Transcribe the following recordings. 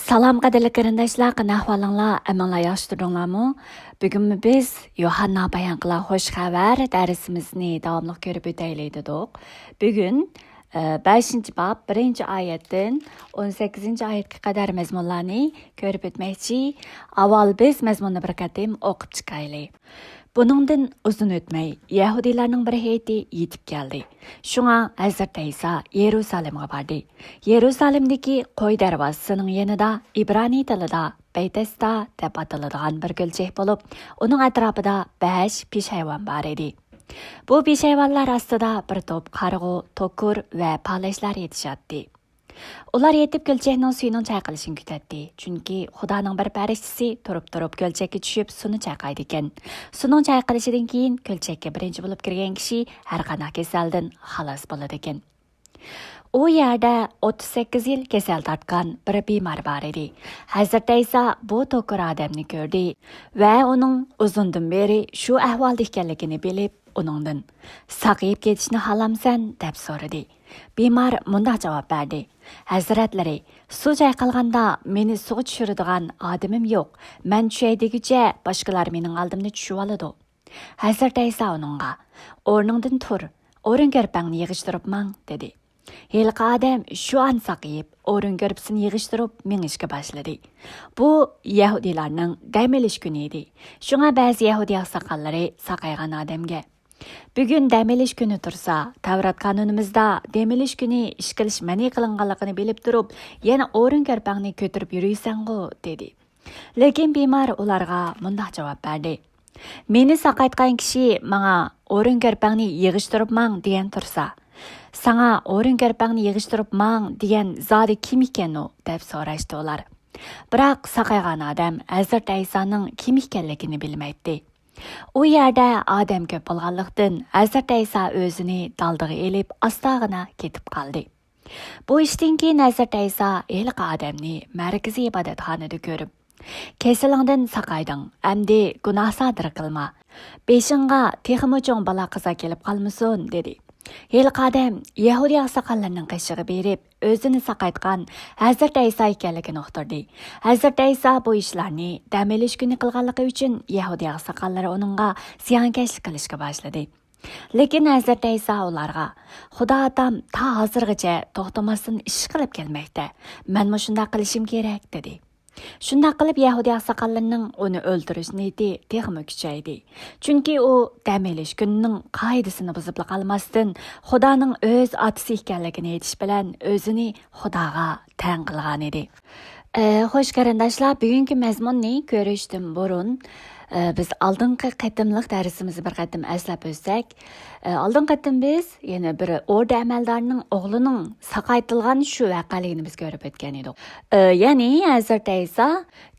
Salam qadirli qarindoshlar, qanday ahvolinglar? Amanlar yaxshi turinglarmi? Bugun biz Yohanna bayon qilgan xush xabar darsimizni davomli ko'rib o'taylik dedik. Bugun 5-bob 1-oyatdan 18-oyatga qadar mazmunlarni ko'rib o'tmoqchi. Avval biz mazmunni bir qatim o'qib chiqaylik. Buningdan uzun o'tmay Yahudilarning bir heyti yetib keldi. Shunga Hazrat Isa Yerusalimga bordi. Yerusalimdagi qo'y darvozasining yanida İbrani tilida Beytesda deb ataladigan bir gulchak bo'lib, uning atrofida 5 peshayvon bor edi. Bu peshayvonlar ostida bir to'p qarg'u, tokur va palashlar yetishadi. Ular yetib gulchakning suyining chayqalishini kutatdi. Chunki Xudoning bir farishchisi turib gulchakka tushib suvni chayqaydi ekan. Suvning chayqalishidan keyin gulchakka birinchi bo'lib kirgan kishi har qanday kasaldan xalos bo'ladi ekan. U yerda 38 yil kasal tortgan bir bemor bor edi. Hazrat Isa bu to'kir odamni ko'rdi va uning uzundan beri shu ahvolda ekanligini bilib, uningdan saqayib ketishni xohlamsan deb so'radi. Bemor mundaq javob berdi: Hazratlari, suv chayqalganda meni suvga tushiradigan odamim yo'q. Men tushay deguncha boshqalar mening oldimda tushib oladi. Hazrat Isa uningga: o'rningdan tur, o'rin ko'rpangni yig'ishtiribman dedi. Heliqi odam shu an saqayib, o'rin ko'rpsini yig'ishtirib mengishga boshladi. Bu Yahudilarning dam olish kuni edi. Shunga ba'zi Yahudi oqsoqollari saqaygan odamga: Bugun dam olish kuni tursa, Tavrat qonunimizda dam olish kuni ish qilish ma'ni qilinganligini bilib turib, yana o'rin ko'rpangni ko'tarib yuriysan-ku dedi. Lekin bemor ularga mundaq javob berdi: Meni saqaytgan kishi menga o'rin ko'rpangni yig'ishtiribman degan tursa, sana o'rin ko'rpangni yig'ishtiribman degan zodi kim ekan u deb so'rashdi ular. Biroq saqaygan odam Hazrat Isaning kim ekanligini bilmaydi. U yerda odam ko'p bo'lganlikdan Hazrat Isa o'zini daldiga elib astag'ina ketib qoldi. Bu ishdan keyin Hazrat Isa eliqi odamni markaziy ibodatxonada ko'rib: Kesilingdan saqayding, amdi gunoh sodir qilma. Beshingga texmi cho'ng balo qiza kelib qolmasin dedi. Eliqi odam Yahudi oqsoqollarining qishig'i berib, o'zini saqaytgan Hazrat Isa ekanligini uqtirdi. Hazrat Isa bu ishlarni dam olish kuni qilganligi uchun Yahudi oqsoqollari uningga ziyonkashlik qilishga boshladi. Lekin Hazrat Isa ularga: Xudo otam ta hozirgacha to'xtamasdan ish qilib kelmoqda. Men shunday qilishim kerak dedi. Shunday qilib Yahudi oqsoqollarining uni o'ldirish niyati texmi kuchaydi. Chunki u dam olish kunining qoidasini buzib qolmasdan Xudoning o'z otasi ekanligini aytish bilan o'zini Xudoga tang qilgan edi. Xo'sh qarindoshlar, bugungi mazmunni ko'rishdan burun biz oldingi qatimliq darsimizni bir qatim eslab o'tsak, oldin qatim biz yana bir o'rda amaldorning o'g'lining saqaytilgan shu voqeligini biz ko'rib o'tgan edik. Ya'ni Hazrat Isa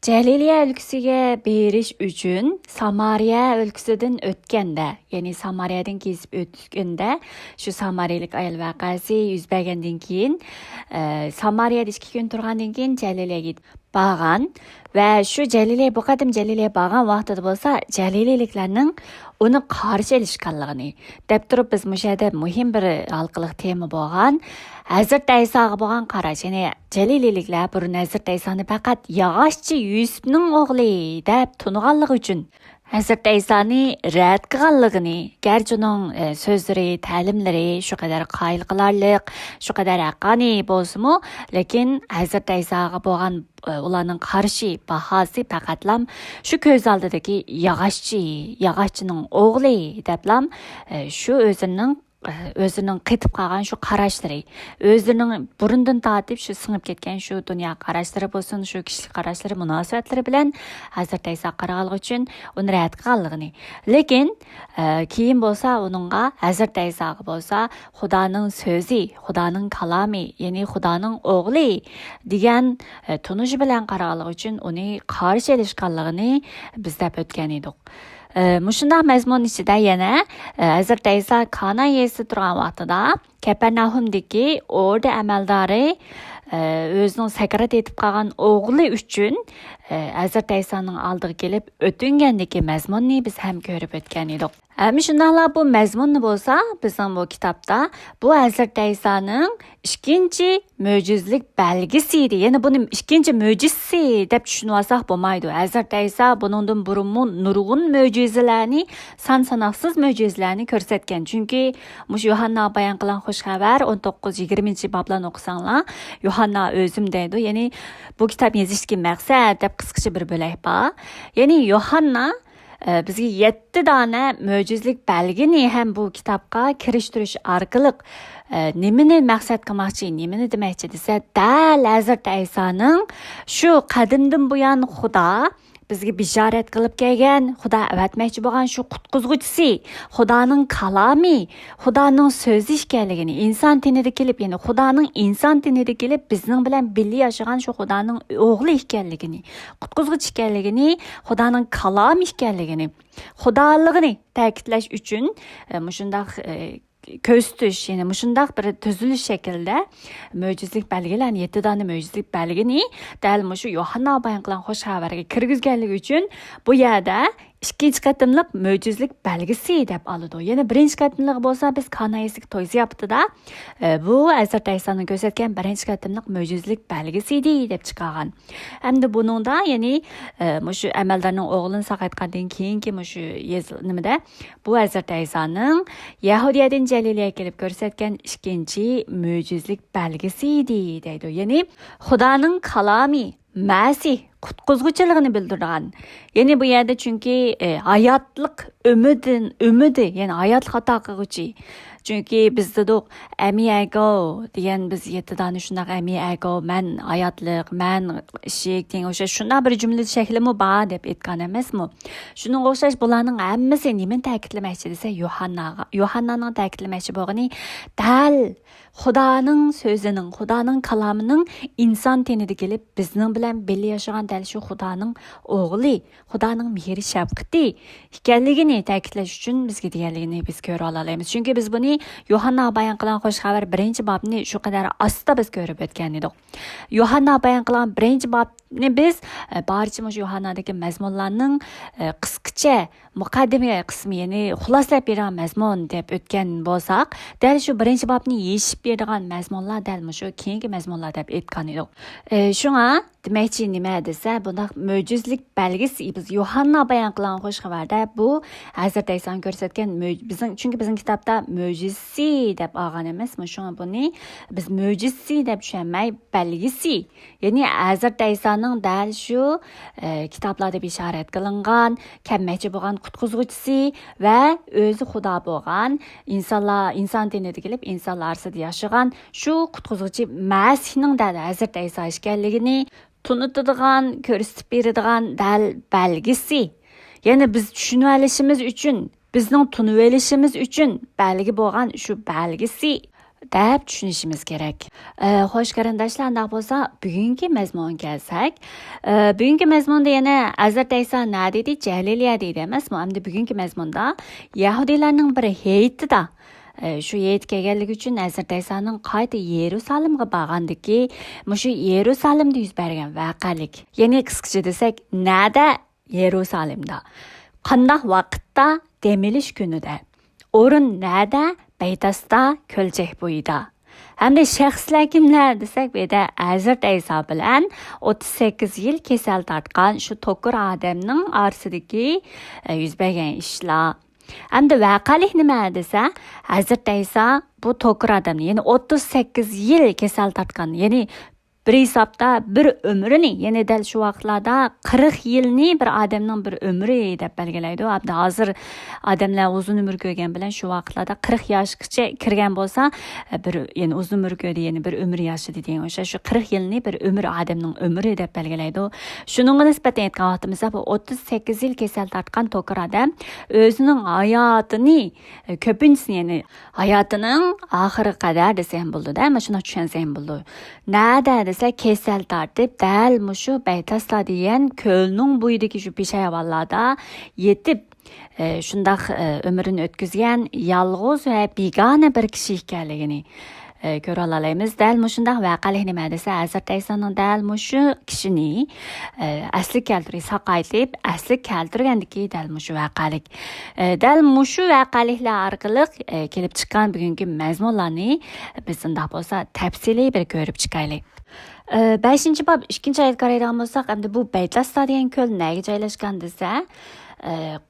Jaliliya o'lkasiga berish uchun Samariya o'lkasidan o'tganda, ya'ni Samariyadan kesib o'tganda, shu samariyalik ayol voqeasi yuz bergandan keyin Samariyada 2 kun turgandan keyin Jaliliyaga borgan va shu Jaliliya bu qadim Jaliliya borgan vaqtida bo'lsa, Jaliliyaliklarning uni qarshi olishganligini deb turib biz bu yerda muhim bir halqiliq tema bo'lgan Hazrat Isaga bo'lgan qarash, ya'ni Jaliliyaliklar bu Hazrat Isani faqat yog'ochchi Yusufning o'g'li deb tunganligi uchun Hazrat Isani rad qilganligini, garchi uning so'zlari, ta'limlari shu qadar qoyil qilarlik, shu qadar haqqoniy bo'lsa-mu, lekin Hazrat Isaga bo'lgan ularning qarshi bahosi faqatlam shu ko'z oldidagi yog'ochchining o'g'li deblam shu o'zining qetib qolgan shu qarashlari, o'zining burundan tortib shu singib ketgan shu dunyo qarashlari bo'lsin, shu kishilik qarashlari, munosabatlari bilan Hazrat Isa qaraganligi uchun uni rad qilganligini. Lekin keyin bo'lsa uningga Hazrat Isaga bo'lsa Xudoning so'zi, Xudoning kalomi, ya'ni Xudoning o'g'li degan tunishi bilan qaraganligi uchun uni qarshi olishganligini biz deb o'tgan edik. Mushundaq mazmun ichida yana Hazrat Isa Kana yesi turgan vaqtida Kapernaumdagi o'rda amaldori o'zining sakarat etib qolgan o'g'li uchun Hazrat Isaning oldiga kelib o'tingandagi mazmunni biz ham ko'rib o'tgan edik. Shundaqla bu mazmunni bo'lsa, bizning bu kitobda bu Hazrat Isoning ikkinchi mo'jizalik belgisi edi. Ya'ni buni ikkinchi mo'jizasi deb tushunib olsak bo'lmaydi. Hazrat Iso buningdan burunmi nurg'un mo'jizalarni, son-sanoqsiz mo'jizalarni ko'rsatgan. Chunki mush Yuhanna bayon qilgan xush xabar 19-20 boblarni o'qisanglar, Yuhanna o'zim deydi. Ya'ni bu kitob yozishga maqsad deb qisqacha bir bo'lak bor. Ya'ni Yuhanna bizga 7 dona mo'jizalik belgini ham bu kitobga kirishtirish orqali nimani maqsad qilmoqchi, nimani demoqchi desa, dal Hazrat Isoning shu qadimdan buyon Xudo bizga bishorat qilib kelgan, Xudo avatmoqchi bo'lgan shu qutqizuvchisi, Xudoning kalomi, Xudoning so'zi ekanligini, inson tinida kelib, ya'ni Xudoning inson tinida kelib bizning bilan birga yashagan shu Xudoning o'g'li ekanligini, qutqizuvchi ekanligini, Xudoning kalomi ekanligini, Xudoligini ta'kidlash uchun shundaq ko'zitish, ya'ni mushundaq bir tuzilish shaklda mo'jizalik belgilarni 7 dona mo'jizalik belgini dal mushu Yuhanna bayon qilgan xush xabarga kirgizganligi uchun bu yerda ikkinchi qatimliq mo'jizalik belgisi deb oladi. Ya'ni birinchi qatimliq bo'lsa biz Kanayislik to'y ziyofatida bu Hazrat Isoning ko'rsatgan birinchi qatimliq mo'jizalik belgisi edi deb chiqargan. Hamda buningda ya'ni mushu amaldorning o'g'lini saqaytgandan keyingi mushu nimada bu Hazrat Isoning Yahudiyadan Jaliliyaga kelib ko'rsatgan ikkinchi mo'jizalik belgisi edi deydi. Ya'ni Xudoning kalomi Masih qutquzguchiligini bildirgan. Ya'ni bu yerda chunki hayotlik umidi, ya'ni hayotlik ato qilguchi. Chunki bizda do'q amiyago degan biz 7 dona shunaq amiyago, men hayotlik, men ishik degan o'sha shunday bir jumla shaklimi bor deb aytgan emasmi? Shuning o'xshash bularning hammasi nimani ta'kidlamoqchi desa, Yuhannaning ta'kidlamoqchi bo'lgani dal Xudoning so'zining, Xudoning kalomining inson tenida kelib bizning bilan birga yashagan dal shu Xudoning o'g'li, Xudoning mehri shafqati ekanligini ta'kidlash uchun bizga deganligini biz ko'ra olamiz. Chunki biz buni Yuhanna bayon qilgan xush xabar birinchi bobni shu qadar asta biz ko'rib o'tgan edik. Yuhanna bayon qilgan birinchi bobni biz barcha Yuhannadagi mazmunlarning qisqacha muqaddima qismi, ya'ni xulosalab bergan mazmun deb o'tgan bo'lsak, dal shu birinchi bobni yechib bergan mazmunlar dal shu keyingi mazmunlar deb aytgan edik. Shunga demakchi nima desa, bundaq mo'jizalik belgisi biz Yuhanna bayon qilgan xush xabarda bu Hazrat Isoning ko'rsatgan chunki bizning kitobda mo'jizasi deb olgan emasmi? Shunga buni biz mo'jizasi deb tushunmay, belgisi, ya'ni Hazrat Isoning dal shu kitoblarda bishorat qilingan, kammachi bo'lgan qutqizuvchisi va o'zi Xudo bo'lgan, inson dinida kelib insonlar orasida yashagan shu qutqizuvchi Masihning dal Hazrat Iso ekanligini tunutadigan, ko'rsatib beradigan dal belgisi. Ya'ni biz tushunib olishimiz uchun, bizning tunib olishimiz uchun belgi bo'lgan shu belgisi deb tushunishimiz kerak. Xo'sh qarindoshlar, undaq bo'lsa, bugungi mazmunga kelsak, bugungi mazmunda yana Hazrat Iso nima dedi? Jaliliya deydi emasmi? Hamda bugungi mazmunda Yahudiylarning bir heytida shu yetib kelganligi uchun Hazrat Isoning qayta Yerusalimga borgandiki, shu Yerusalimda yuz bergan voqelik. Ya'ni qisqacha desak, nada Yerusalimda, qanday vaqtda demilish kunida, o'rin nada Baytasda ko'lchak bo'yida. Hamda shaxslar kimlar desak, bu yerda Hazrat Iso bilan 38 yil kasal tortgan shu to'kir odamning orasidagi yuz bergan ishlar. Hamda voqelik nima desa, Hazrat Iso bu to'kir odamni, ya'ni 38 yil kasal tortgan, ya'ni bir hisobda bir umrini, ya'ni dal shu vaqtlarda 40 yilni bir odamning bir umri deb belgilaydi. Hamda hozir odamlar uzun umr ko'rgan bilan shu vaqtlarda 40 yoshgacha kirgan bo'lsa, bir ya'ni uzun umr ko'rdi, ya'ni bir umr yashadi degan o'sha shu 40 yilni bir umr odamning umri deb belgilaydi. Shuningga nisbatan aytgan vaqtimizda bu 38 yil kasal tortgan to'kir odam o'zining hayotini ko'pinchasini, ya'ni hayotining oxiriga qadar desa ham bo'ldi-da, mana shuni tushunsa ham bo'ldi. Nada kasal tortib dal mushu Baytasda degan ko'lning bo'yidagi shu peshayavallarda yetib shundaq umrini o'tkazgan yolg'iz va begona bir kishi ekanligini ko'ra olamiz. Dal mushundaq voqelik nima desa, Hazrat Aysonning dal mushu kishini asli keltirib saqaytib, asli keltirgandiki dal mushu voqelik. Dal mushu voqeliklar orqali kelib chiqqan bugungi mazmunlarni biz undaq bo'lsa tafsiliy bir ko'rib chiqaylik. 5-chi bob 2-chi oyatga qaraydigan bo'lsak, endi bu Baytlasda degan ko'l nega joylashgan desa,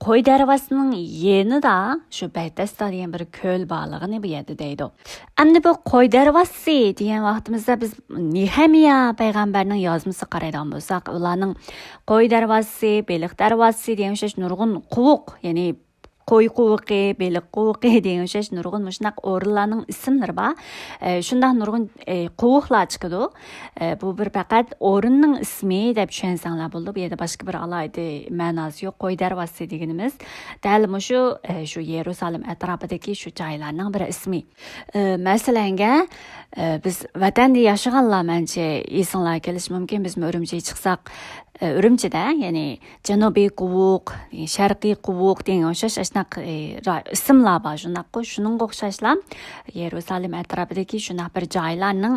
qo'y darvasining yenida shu Baytlasda degan bir ko'l borligini bu yerda deydi. Endi bu qo'y darvasi degan vaqtimizda biz Nehemiya payg'ambarning yozmasi qaraydigan bo'lsak, ularning qo'y darvasi, beliq darvasi degan nurg'un quvuq, ya'ni qo'y quvuqi, beliq quvuqi degan nurg'un mushunaq o'rinlarning ismlari bor. Shundoq nurg'un quvuqlar chiqadi. Bu bir faqat o'rinning ismi deb tushensanglar bo'ldi. Bu yerda boshqa bir alayda ma'nosi yo'q. Qo'y darvasi deganimiz dal shu Yerusalim atrofidagi shu joylarning bir ismi. Masalanga biz vatanda yashaganlar mencha esinglar kelishi mumkin. Biz Urumchiga chiqsak, Urumchida, ya'ni janubiy quvuq, sharqiy quvuq degan o'xshash ismlar bor. Shuning o'xshashlar Yerusalim atrofidagi shunaqa bir joylarning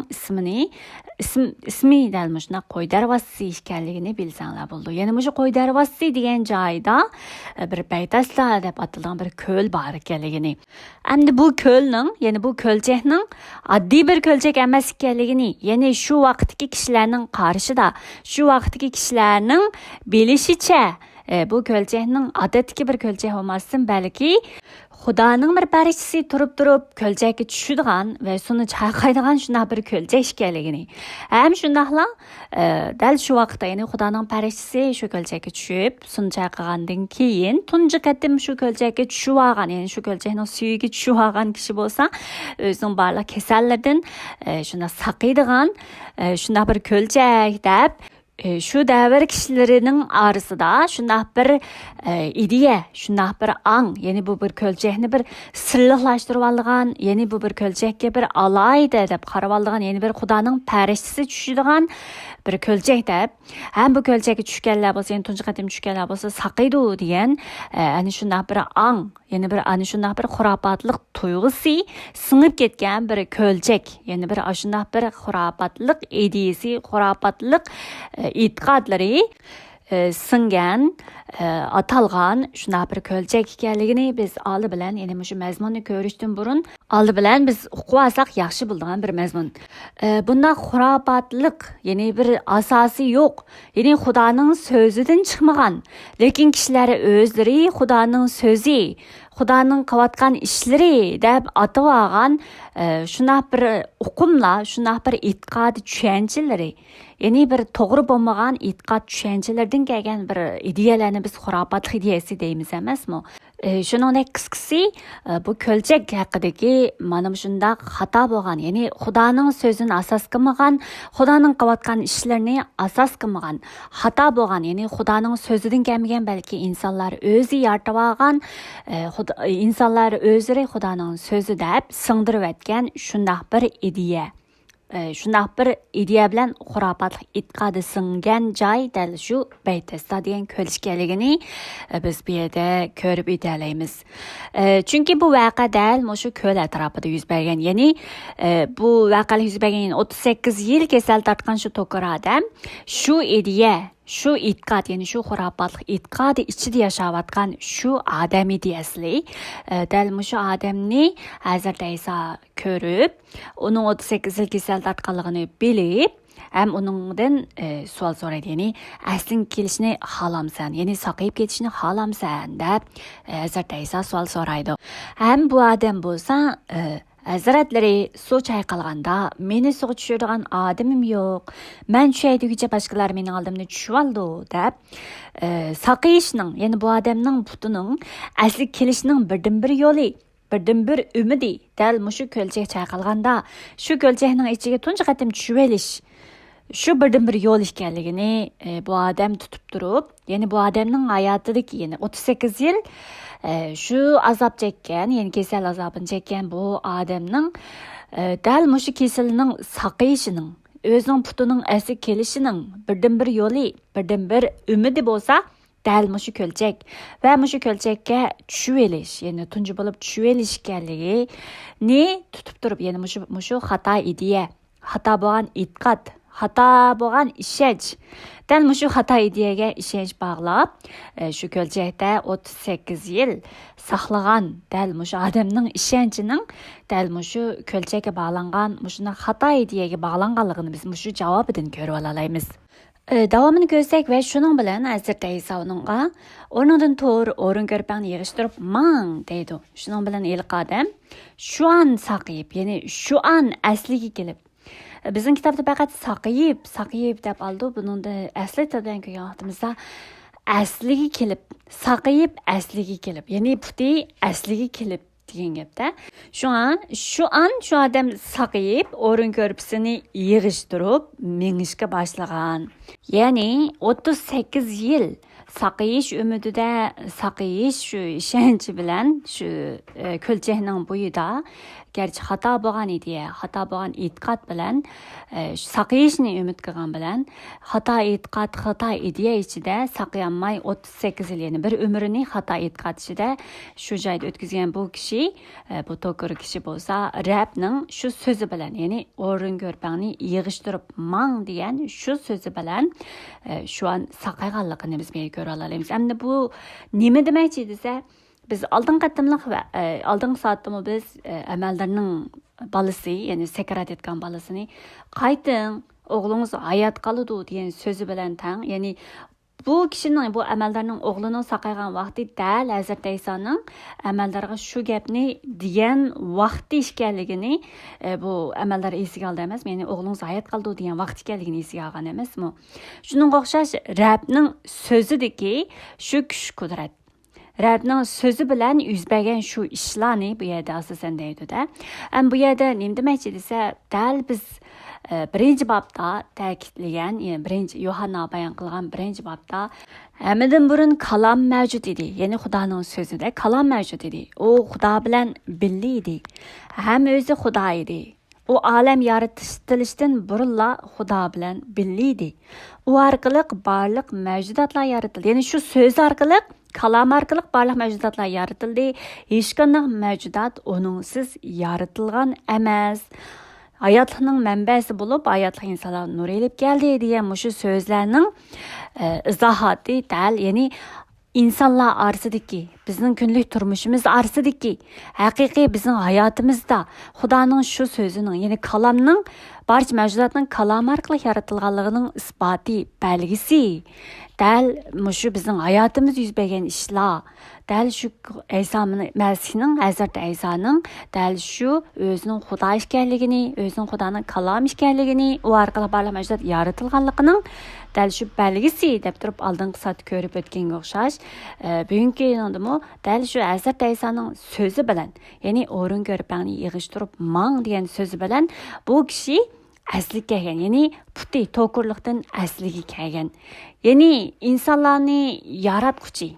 ismi dal mushuna qo'y darvasi ekanligini bilsanglar bo'ldi. Ya'ni mushu qo'y darvasi degan joyda bir Baytasla deb atalgan bir ko'l bor ekanligini. Endi bu ko'lning, ya'ni bu ko'lchakning oddiy bir ko'lchak emas ekanligini, ya'ni shu vaqtdagi kishilarning qarshida, shu vaqtdagi kishilarning bilishicha bu ko'lchakning odatdagi bir ko'lchak olmasdan, balki Xudoning bir parishchisi turib ko'lchakka tushadigan va suni chayqaydigan shunaqa bir ko'lchak ekanligini. Ham shundaqla dal shu vaqtda, ya'ni Xudoning parishchisi shu ko'lchakka tushib, suni chayqagandan keyin tunji qatim shu ko'lchakka tushib olgan, ya'ni shu ko'lchakning suyiga tushib olgan kishi bo'lsa, o'zining barliq kasallardan shuna saqaydigan shunaqa bir ko'lchak deb shu davr kishilarining orasida shunaq bir ideya, shunaq bir ang, ya'ni bu bir ko'lchakni bir sirliqlashtirib olgan, ya'ni bu bir ko'lchakka bir alayda deb qarab olgan, ya'ni bir Xudoning parishchisi tushadigan bir ko'lchak deb, ham bu ko'lchakka tushganlar bo'lsa, ya'ni tunji qatim tushganlar bo'lsa saqaydi degan, ana shunaq bir ang, ya'ni bir ana shunaq bir xurofotlik tuyg'usi singib ketgan bir ko'lchak, ya'ni bir shunaq bir xurofotlik ideyasi, xurofotlik e'tiqodlari singan, atalgan shunaqa bir ko'lchak ekanligini biz oldi bilan, ya'ni shu mazmunni ko'rishdan burun oldi bilan biz o'qib olsak yaxshi bo'ladigan bir mazmun. Bunda xurofotlik, ya'ni bir asosi yo'q, ya'ni Xudoning so'zidan chiqmagan, lekin kishilar o'zlari Xudoning so'zi, Xudoning qilayotgan ishlari deb atib olgan shunaqa bir uqumlar, shunaqa bir e'tiqod tushanchalari, ya'ni bir to'g'ri bo'lmagan e'tiqod tushanchalardan kelgan bir ideyalarni biz xurofotlik ideyasi deymiz emasmi? Shuningdek qisqasi bu ko'lchak haqidagi mana shundoq xato bo'lgan, ya'ni Xudoning so'zini asos qilmagan, Xudoning qilayotgan ishlarini asos qilmagan, xato bo'lgan, ya'ni Xudoning so'zidan kelmagan, balki insonlar o'zi yaratib olgan, insonlar o'zlari Xudoning so'zi deb singdirib o'tgan shundoq bir ideya. Shundoq bir ideya bilan xurofotlik e'tiqodi singan joy dal shu Baytasda degan ko'l ekanligini biz bu yerda ko'rib o'taylik. Chunki bu voqea dal shu ko'l atrofida yuz bergan, ya'ni bu voqelik yuz bergan 38 yil kasal tortgan shu to'kir odam shu ideya, shu e'tiqod, ya'ni shu xurofotlik e'tiqodi ichida yashayotgan shu odam ideyasi, dal shu odamni Hazrat Ayso ko'rib, uning 38 yil kasal tortganligini bilib, ham uningdan savol so'raydi, ya'ni asling kelishni xohlamsan, ya'ni saqayib ketishni xohlamsan deb Hazrat Ayso savol so'raydi. Ham bu odam bo'lsa, Hazratlari suv chayqalganda meni suvga tushiradigan odamim yo'q, men tushaydigicha boshqalar meni oldimda tushib oldi deb saqayishning, ya'ni bu odamning putining asli kelishining birdan-bir yo'li, birdan-bir umidi dal mushu ko'lchak chayqalganda shu ko'lchakning ichiga tunji qatim tushib olish, shu birdan-bir yo'l ekanligini bu odam tutib turib, ya'ni bu odamning hayotidagi, ya'ni 38 yil shu azob chekkan, ya'ni kasal azobini chekkan bu odamning dal mushu kasalning saqayishining, o'zining putining asli kelishining birdan-bir yo'li, birdan-bir umidi bo'lsa, Dal mushu kölçek ve mushu kölçekке tushib elish, yani tunji bo'lib tushib elishganligini tutib turib, yani mushu xato ideya, xato bo'lgan e'tiqod, xato bo'lgan ishonch. Dal mushu xato ideyaga ishonch bog'lab, shu kölçekda 38 yil saqlagan dal mushu odamning ishonchining dal mushu kölçekka bog'langan, mushuna xato ideyaga bog'langanligini biz mushu javobidan ko'rib olamiz. Davomini ko'rsak va shuning bilan Hazrat Isa uningga o'rnidan tur o'rin ko'rpani yig'ishtirib mang deydi. Shuning bilan ilk odam shu an saqiyib, ya'ni shu an asliga kelib. Bizning kitobda faqat saqiyib deb oldi. Buningda asli tildan ko'rgan vaqtimizda asliga kelib, saqiyib asliga kelib, ya'ni puti asliga kelib degan gapda. Shu an shu odam saqiyib, o'rin ko'rpisini yig'ishtirib, mengishga boshlagan. Ya'ni 38 yil saqiyish umidida, saqiyish shu ishonchi bilan shu kölçekning bo'yida gerçi xato bo'lgan ideya, xato bo'lgan e'tiqod bilan saqiyishni umid qilgan bilan xato e'tiqod, xato ideya ichida saqiyolmay 38 yil, ya'ni bir umrini xato e'tiqod ichida shu joyda o'tkazgan bu kishi, bu to'kir kishi bo'lsa, Rabbning shu so'zi bilan, ya'ni o'rin ko'rpangni yig'ishtirib mang degan shu so'zi bilan shu an saqayganligini biz ko'ra olamiz. Endi bu nima demakchi desa, biz oldingi qatimliq va oldingi soatda biz amaldarning balasi, ya'ni sakarat etgan balasini qayting, o'g'lingiz hayot qoladi degan so'zi bilan tang, ya'ni bu kishining, bu amaldarning o'g'lining saqaygan vaqti dal Hazrat Isoning amaldarga shu gapni degan vaqti ekanligini bu amaldar esiga oldi emas, ya'ni o'g'lingiz hayot qoldi degan vaqt ekanligini esiga olgan emasmi? Shuningga o'xshash Rabbning so'zidagi shu kuch qudrat, Rabbning so'zi bilan yuz bergan shu ishlarni bu yerda asosan deydi-da. Bu yerda nima demoqchi desa, dal biz birinchi bobda ta'kidlagan, ya'ni birinchi Yohanna bayon qilgan birinchi bobda hammadan burun kalom mavjud edi. Ya'ni Xudoning so'zida kalom mavjud edi. U Xudo bilan birga edi. Ham o'zi Xudo edi. U olam yaratilishdan burunla Xudo bilan birga edi. U orqali barliq mavjudotlar yaratildi. Ya'ni shu so'z orqali, kalam orqali barliq mavjudotlar yaratildi. Hech qanday mavjudot uningsiz yaratilgan emas. Hayotning manbasi bo'lib, hayotli insonlar nur elib keldi degan mushu so'zlarning izohati dal, ya'ni insonlar orasidagi, bizning kunlik turmushimiz orasidagi, haqiqiy bizning hayotimizda Xudoning shu so'zining, ya'ni kalamning, barcha mavjudotning kalam orqali yaratilganligining isboti, belgisi dal mushu bizning hayotimiz yuz bergan ishlar, dal shu Isa Masihning, Hazrat Isoning dal shu o'zining Xudo ekanligini, o'zining Xudoning kalam ekanligini, u orqali barliq mavjudot yaratilganligining dal shu belgisi deb turib oldingi soat ko'rib o'tganga o'xshash, bugungi yondimi dal shu Hazrat Isoning so'zi bilan, ya'ni o'rin ko'rpangni yig'ishtirib mang degan so'zi bilan bu kishi asliga kelgan, ya'ni puti to'kurlikdan asliga kelgan. Ya'ni insonlarni yaratquchi,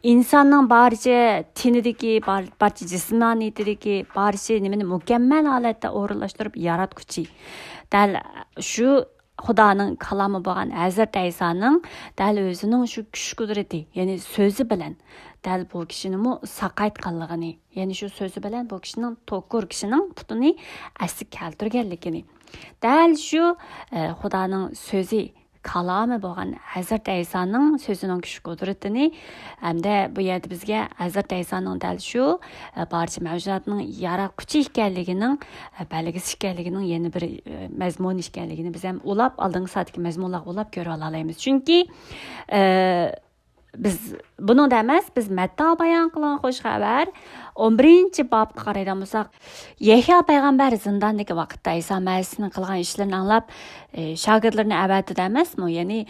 insonning barcha tenidagi, barcha jismoniyatidagi barcha nimani mukammal holatda o'rinlashtirib yaratquchi. Dal shu Xudoning kalomi bo'lgan Hazrat Isoning dal o'zining shu kuch qudrati, ya'ni so'zi bilan dal bu kishining saqaytganligini, ya'ni shu so'zi bilan bu kishining to'kur kishining putini asli keltirganligini, dal shu Xudoning so'zi, kalomi bo'lgan Hazrat Isoning so'zining kuch qudratini hamda bu yerda bizga Hazrat Isoning dal shu barcha mavjudotning yaratquchi ekanligining belgisi ekanligining yana bir mazmun ekanligini biz ham ulab oldingi soatdagi mazmunlar ulab ko'ra olamiz. Chunki biz buningda emas, biz Matta bayon qilgan xush xabar 11-bobga qaraydigan bo'lsak, Yahyo payg'ambar zindondagi vaqtda Iso Masihning qilgan ishlarini anglab, shogirdlarini avatdi emasmi? Ya'ni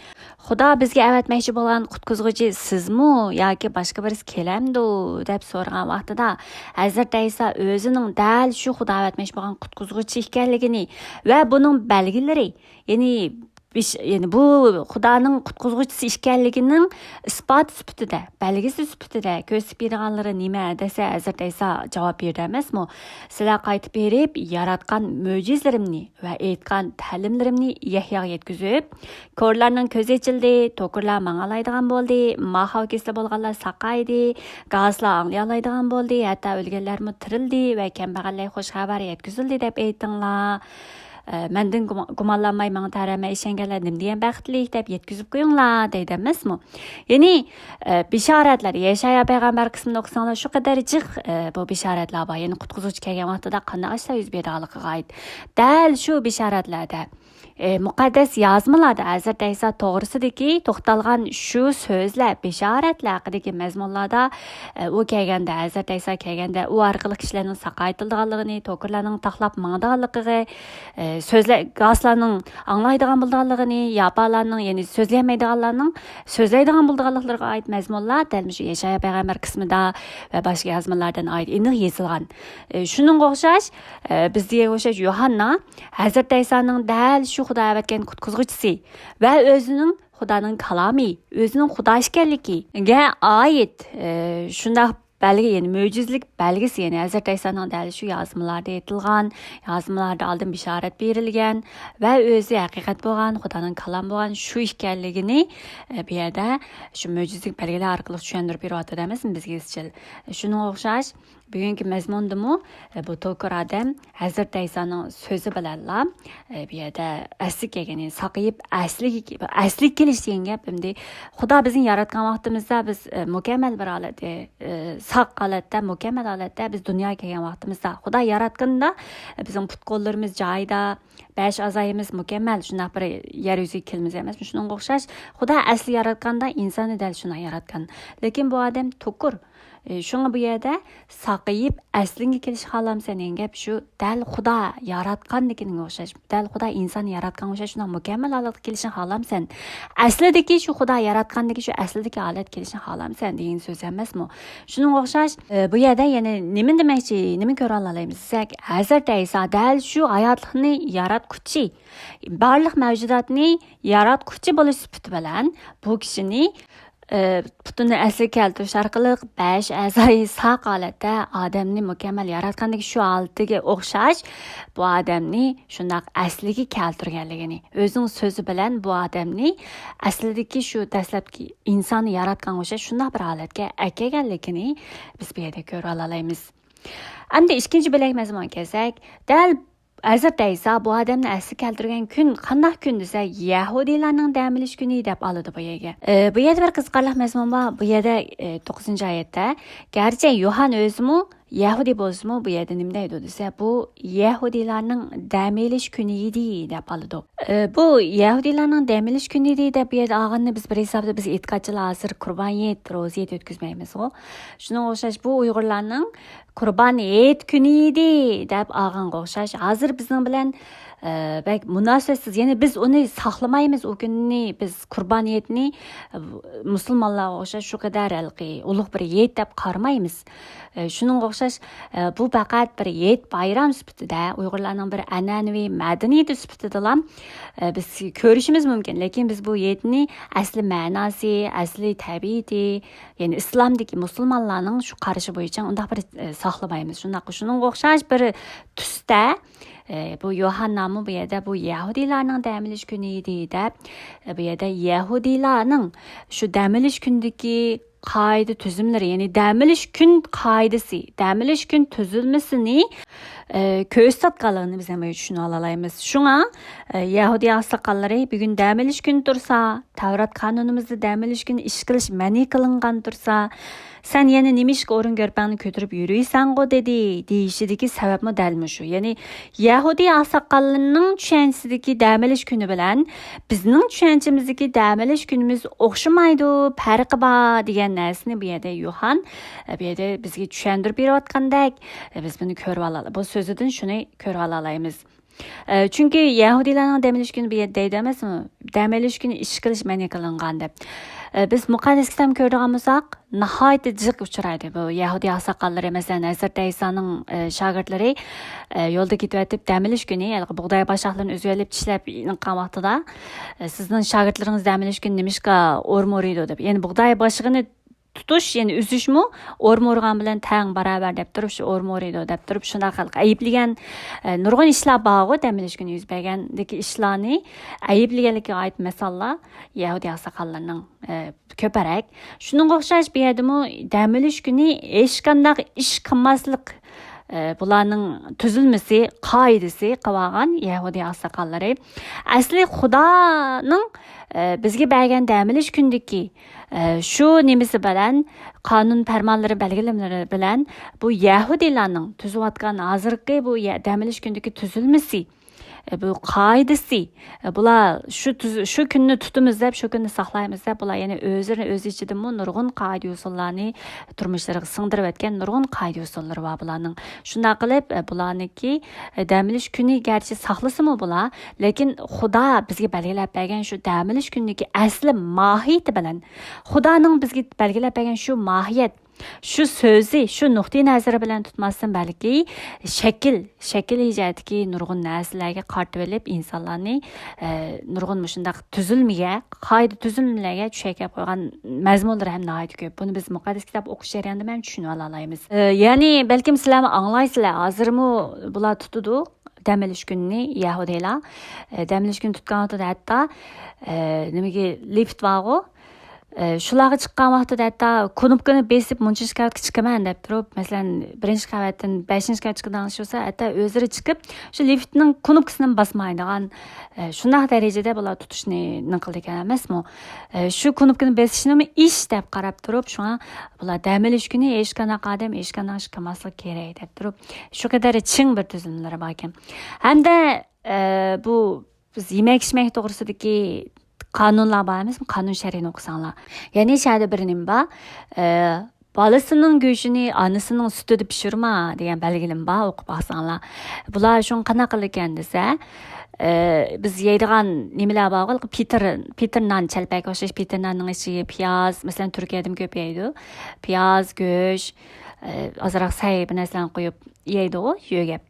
Xudo bizga avatmoqchi bo'lgan qutqizuvchi sizmi yoki boshqa birisi kelamdi deb so'ragan vaqtida Hazrat Iso o'zining dal shu Xudo avatmoqchi bo'lgan qutqizuvchi ekanligini va buning belgilari, ya'ni Yani bu Xudoning qutquzuvchisi ekanligining isbot sifatida, belgisi sifatida ko'rsatib berganlari nima desa, Hazrat Iso javob berdi emasmi? Sizlar qaytib berib, yaratgan mo'jizalarimni va aytgan ta'limlarimni Yahyoga yetkazib, ko'rlarning ko'zi ochildi, to'qirlar mang'alaydigan bo'ldi, mahov kesli bo'lganlar saqaydi, g'azlar anglayoladigan bo'ldi, hatto o'lganlarmi tirildi va kambag'allar xush xabar yetkazildi deb aytinglar. Menden gumanlanmay manga tarama ishonganlar nimdeyan baxtli deb yetkazib qo'yinglar deydi emasmi? Ya'ni bishoratlar Yeshaya payg'ambar qismini o'qisanglar shu qadar jiq bu bishoratlar bor. Ya'ni qutquzuvchi kelgan vaqtida qanday ishlar yuz berganligiga oid. Dal shu bishoratlarda muqaddas yozmalarda Hazrat Iso to'g'risidagi to'xtalgan shu so'zlar, bishoratlar haqidagi mazmunlarda u kelganda, Hazrat Iso kelganda u orqali kishilarning saqaytilganligini, to'qirlarning taxlab mangdiganligini, so'zlar g'aslarning anglaydigan bo'lganligini, yapalarning, ya'ni so'zlaymaydiganlarning so'zlaydigan bo'lganliklariga oid mazmunlar dal shu Yeshaya payg'ambar qismida va boshqa yozmalardan oid aniq yozilgan. Shuningga o'xshash bizga o'xshash Yohanna Hazrat Isoning dal shu Xudo avatgan qutquzuvchisi va o'zining Xudoning kalomi, o'zining Xudo ekanligiga oid shunday belge, yani mo'jizlik belgisi, yani Hazrat Isoning dal shu yozmalarda aytilgan, yozmalarda oldin bishorat berilgan va o'zi haqiqat bo'lgan, Xudoning kalom bo'lgan shu ekanligini bu yerda shu mo'jizlik belgilar orqali tushuntirib beryapti emasmi bizga izchil. Shunga o'xshash bugungi mazmundimi bu to'kir odam Hazrat Isoning so'zi bilanla bu yerda asli kelgan, saqayib asli kelish degan gap. Endi Xudo bizni yaratgan vaqtimizda biz mukammal bir holatda, saq holatda, mukammal holatda biz dunyoga kelgan vaqtimizda Xudo yaratganda bizning put-qo'llarimiz joyida, bash a'zoyimiz mukammal, shunday bir yer yuziga kelmiz emasmi? Shunga o'xshash Xudo asli yaratganda insonni dal shunday yaratgan. Lekin bu odam to'kir. Şuna bu yerda saqayib aslinga kelish xohlamsan degan gap shu dal Xudo yaratganligiga o'xshash, dal Xudo insonni yaratgan o'xshash shunday mukammal holatga kelishni xohlamsan. Aslidagi shu Xudo yaratgandagi shu aslidagi holat kelishni xohlamsan degan so'z emasmi? Shunga o'xshash bu yerda yana nima demoqchi, nima ko'ra olamiz desak, Hazrat Iso dal shu hayotlikni yaratguchi, barliq mavjudotni yaratguchi bo'lish sifati bilan bu kishini butun asli keltirish orqali bash a'zoyi saq holatda odamni mukammal yaratgandagi shu holatiga o'xshash bu odamni shundoq asliga keltirganligini, o'zining so'zi bilan bu odamni aslidagi shu dastlabki insonni yaratgan o'xshash shundoq bir holatga kelganligini biz bu yerda ko'ra olamiz. Endi ikkinchi bo'lak mazmunga kelsak, dal Hazrat Iso bu odamni asli keltirgan kun qanday kun desa, Yahudiylarning dam olish kuni deb oladi bu yerga. Bu yerda bir qiziqarli mazmun bor. Bu yerda 9-oyatda, garchi Yohan o'zimi Yahudi bo'lsa-mu bu yerda nima deydi desa, bu Yahudiylarning dam olish kuni edi deb oladi. Bu Yahudiylarning dam olish kuni edi deb bu yerda olganni biz bir hisobda biz e'tiqodchilar hozir qurbon hayit, ro'za hayit o'tkazmaymiz-ku. Shunga o'xshash bu Uyg'urlarning qurbon hayit kuni edi deb olganga o'xshash. Hozir bizning bilan bak munosabatsiz, ya'ni biz uni saqlamaymiz, o kunni biz qurbon hayitni musulmonlarga o'xshash shu qadar ulug' bir hayit deb qaramaymiz. Shuningga o'xshash bu faqat bir hayit bayram sifatida, Uyg'urlarning bir an'anaviy madaniyat sifatida biz ko'rishimiz mumkin, lekin biz bu hayitni asli ma'nosi, asli tabiati, ya'ni islomdagi musulmonlarning shu qarashi bo'yicha undaq bir saqlamaymiz. Shuningga o'xshash bir tusda bu Yohannami bu yerda bu Yahudiylarning dam olish kuni edi deb bu yerda Yahudiylarning shu dam olish kunidagi qoida tuzumlari, ya'ni dam olish kun qoidasi, dam olish kun tuzilmasini ko'rsatganligini biz ham tushuna olamiz. Shunga Yahudiy aqsoqollari bugun dam olish kuni tursa, Tavrat qonunimizda dam olish kuni ish qilish ma'ni qilingan tursa, sen yana nimishga o'rin ko'rpangni ko'tarib yuriysan-ku dedi deyishidagi sababmi dal shu. Ya'ni Yahudiy aqsoqollarining tushunchasidagi dam olish kuni bilan bizning tushunchamizdagi dam olish kunimiz o'xshamaydi, farqi bor degan narsani bu yerda Yohan bu yerda bizga tushuntirib berayotgandek biz buni ko'rib olamiz. Bu so'zidan shuni ko'rib olamiz. Chunki Yahudilarning dam olish kuni bu yerda deydi emasmi? Dam olish kuni ish qilish ma'ni qilingan deb. Biz muqaddas kitobni ko'radigan bo'lsak, nihoyatda jiq uchraydi bu Yahudi oqsoqollari, masalan, Hazrat Isoning shogirdlari yo'lda ketayotib dam olish kuni, bug'doy boshoqlarini o'zgarib tishlab inqan vaqtida sizning shogirdlaringiz dam olish kuni nimishqa o'rmoriydi deb. Ya'ni bug'doy boshig'ini tutuş, yani üzüşmü ormorgan bilen tang baraber dep turup şu ormoriydi dep turup şuna xalq ayıpligen nurgun işler bağı demeliş günü yüz bergendeki işlarni ayıpligenlikке ait mesallar Yahudi oqsoqollarning köperek. Şunun o'xshash bir yerdimi demeliş günü eşkandaq iş qilmaslik bularning tuzilmasi, qoidasi qilgan Yahudi oqsoqollari asli Xudoning bizga bergan dam olish kundagi shu nimasi bilan qonun farmonlari belgilamalari bilan bu Yahudilarning tuzayotgan hozirgi bu dam olish kundagi tuzilmasi bu qoidasi bular shu kunni tutimiz deb shu kunni saqlaymiz deb bular yana o'z ichida nurg'un qoida usullarni turmushlariga singdirib o'tgan nurg'un qoida usullari bor bularning. Shunday qilib bularniki dam olish kuni garchi saqlasimi bular, lekin Xudo bizga belgilab bergan shu dam olish kunidagi asli mohiyati bilan Xudoning bizga belgilab bergan shu mohiyat şu sözü, şu nuqtai nazari bilan tutmasdan balki shakil ijodiki nurg'un narsalarga qartib olib insonlarni nurg'un shundaq tuzilmaga, qoida tuzilmalarga tushakab qo'ygan mazmunlar ham nihoyat ko'p. Buni biz muqaddas kitob o'qish jarayonida ham tushunib olamiz. Ya'ni balkim sizlar anglaysizlar, hozirmi bular tutudi dam olish kunini Yahudilar dam olish kuni tutgan vaqtida hatto nimaga lift borgu shularga chiqqan vaqtida hatto knopkani besib muncha qavatga chiqaman deb turib, masalan, birinchi qavatdan 5-chi qavatga chiqadigan bo'lsa, hatto o'zlari chiqib, shu liftning knopkasini bosmaydigan shunday darajada bular tutishni qildi ekan emasmi? Shu knopkani besishni ish deb qarab turib, shunga bular dam olish kuni hech qanaqa odam hech qanaqa ish qilmaslik kerak deb turib, shu qadar ching bir tuzilmalari bor ekan. Hamda bu biz yemak-ichmak to'g'risidagi qonunlar bor emasmi? Qonun shariatini o'qisanglar. Ya'ni shada bir nim bor. Bolasının go'shini onasining sutida pishirma degan belgilim bor, o'qib olsanglar. Bular shuni qanaqa ekan desa, biz yeydigan nimalar bor, Peter non chalpak o'xshash Peter nonning ichiga piyoz, masalan, Turkiyada ko'p yeydi. Piyoz, go'sht, ozroq say bir narsalarni qo'yib yeydi u yo'ga.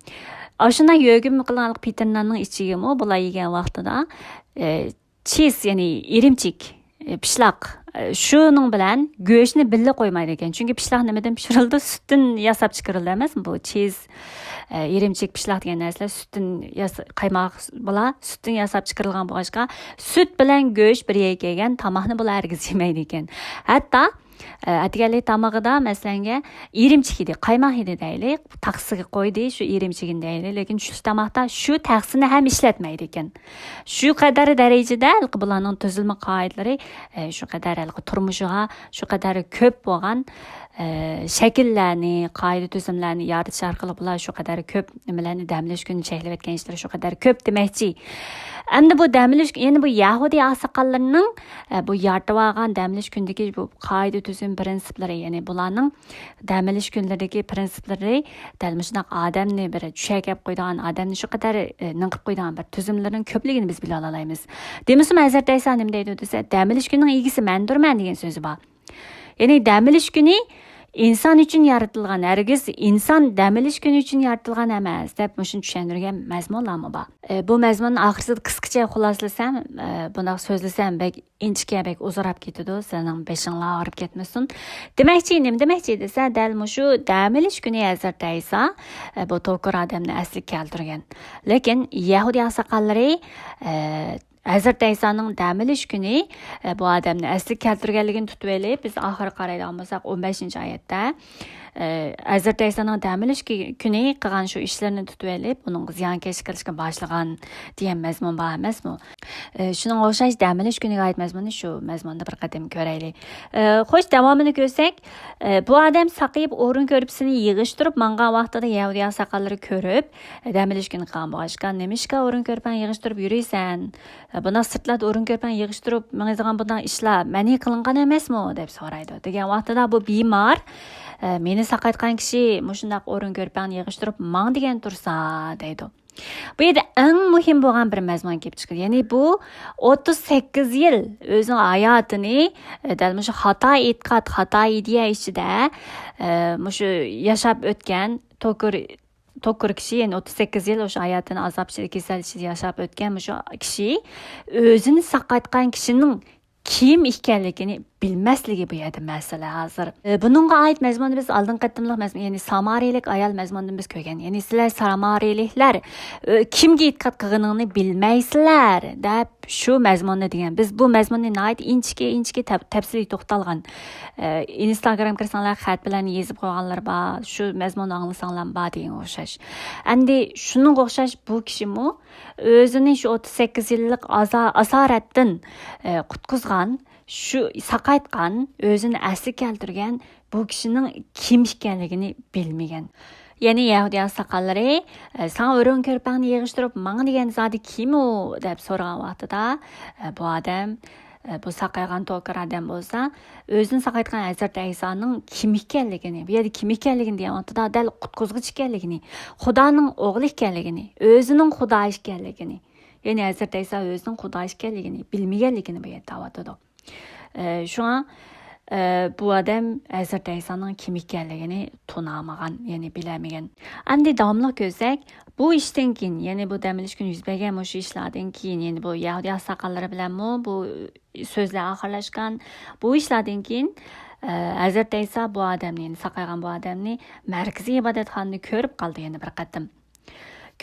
Ashundan yo'gim qilgan Peter nonning ichiga bular yegan vaqtida cheese, ya'ni irimchik, pishloq shuning bilan go'shtni billa qo'ymaydi ekan. Chunki pishloq nimadan pishirildi? Sutdan yasab chiqarildi emasmi? Bu cheese, irimchik, pishloq degan narsalar sutdan qaymoq bular sutdan yasab chiqarilgan bo'lg'achqa sut bilan go'sht bir yerga kelgan tomoqni bular hargiz yemaydi ekan. Hatto atganlik tomog'ida masalanga irimchik edi, qaymoq edi deylik, taqsiga qo'ydi shu irimchigini deylik, lekin shu tomoqda shu taqsini ham ishlatmaydi ekan. Shu qadar darajada bularning tuzilma qoidalari shu qadar turmushiga shu qadar ko'p bo'lgan shakllarni, qoida tuzumlarni yaratish orqali bular shu qadar ko'p nimalarni dam olish kuni cheklayotgan etgan ishlar shu qadar ko'p demakchi. Endi bu dam olish, ya'ni bu Yahudi oqsoqollarining bu yaratib olgan dam olish kunidagi bu qoida tuzum prinsiplari, ya'ni bularning dam olish kunlaridagi prinsiplari dal shunday odamni bir tushakab qo'ygan, odamni shu qadar ninqib qo'ygan bir tuzumlarning ko'pligini biz bila olamiz. Demisam Hazrat Iso nima deydi desa, dam olish kunining egisi mandurman degan so'zi bor. Ya'ni dam olish kuni inson uchun yaratilgan, hargiz inson dam olish kuni uchun yaratilgan emas deb shuni tushuntirgan mazmunlarmi bor. Bu mazmunni oxirsida qisqacha xulosalasam, bundoq so'zlasam bek inchga bek uzrab ketadi, sening beshinglar og'rib ketmasin. Nima demoqchi desa, dal shu dam olish kuni Hazrat Iso bu to'kir odamni asli keltirgan. Lekin Yahudi oqsoqollari Hazrat Isoning dam olish kuni bu odamni asli keltirganligini tutib olib, biz oxiri qaraydigan bo'lsak 15-oyatda Hazrat Isoning dam olish kuni qilgan shu ishlarni tutib olib, uning ziyonkashlik qilishga boshlagan degan mazmun bor emasmi? Shuning o'xshash dam olish kuniga oid mazmunni shu mazmunda bir qadam ko'raylik. Xo'sh, davomini ko'rsak, bu odam saqib o'rin ko'ribsini yig'ishtirib mangan vaqtida Yahudi oqsoqollari ko'rib, dam olish kuni qilgan bo'lg'achqa, nimishqa o'rin ko'rpan yig'ishtirib yuraysan? Buna sirtlarda o'rin ko'rpan yig'ishtirib, mengizgan bunday ishlar ma'ni qilingan emasmi deb so'raydi. Degan vaqtida bu bemor meni saqaytgan kishi mushundaq o'rin ko'rpan yig'ishtirib mang degan tursa deydi. Bu yerda eng muhim bo'lgan bir mazmun kelib chiqadi. Ya'ni bu 38 yil o'zining hayotini shu xato e'tiqod, xato ideya ichida shu yashab o'tgan to'kur kishi, ya'ni 38 yil o'sha hayotini azob ichida, kasal ichida yashab o'tgan shu kishi o'zini saqlayotgan kishining kim ekanligini bilmasligi bu yerda masala hozir. Buningga oid mazmunni biz oldin qattimliq mazmun, ya'ni samariylik ayol mazmunini biz ko'rgan. Ya'ni sizlar samariyliklar kimga e'tiqod qilganingni bilmaysizlar deb shu mazmunni degan. Biz bu mazmunni nihoyat inchki tafsiliy to'xtalgan. Instagram kirsanglar xat bilan yozib qo'yganlar bor, shu mazmunni anglasanglar bor degan o'xshash. Endi shunga o'xshash bu kishimi o'zini shu 38 yillik asoratdan qutqizgan, shu saqaytgan, o'zini asli keltirgan bu kishining kim ekanligini bilmagan. Ya'ni Yahudiya saqallari san o'rin ko'rpangni yig'ishtirib, "Menga degan zodi kim u?" deb so'ragan vaqtida bu odam bu saqaygan to'kir odam bo'lsa, o'zini saqaytgan Hazrat Aysoning kim ekanligini, bu yerda kim ekanligini degan vaqtida dal qutqizgich ekanligini, Xudoning o'g'li ekanligini, o'zining Xudo ekanligini, ya'ni Hazrat Ayso o'zining Xudo ekanligini bilmaganligini bu yerda aytadi. Şuna bu adam Hazrat Aysoning kim ekanligini tunamagan, ya'ni bilamagan. Endi davomli ko'rsak, bu ishdan keyin, ya'ni bu dam olish kuni yuz bergan shu ishlardan keyin, ya'ni bu Yahudiya saqallari bilan bu so'zlar oxirlashgan. Bu ishlardan keyin Hazrat Ayso bu odamni, ya'ni saqaygan bu odamni markaziy ibodatxonada ko'rib qoldi, yana bir qatim.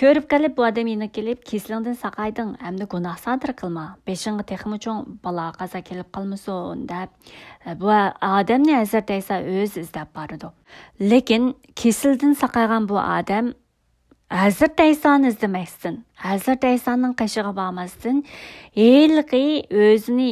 Ko'rib qolib bu odam yana kelib, "Kesilingdan saqayding, hamda gunoh sodir qilma. Beshingga texmi cho'ng balo qazo kelib qolmasin" deb bu odamni Hazrat Ayso o'zi izlab bordi. Lekin kesildan saqaygan bu odam Hazrat Aysoni izlamasdan, Hazrat Aysoning qishig'i bormasdan, "Elqi o'zini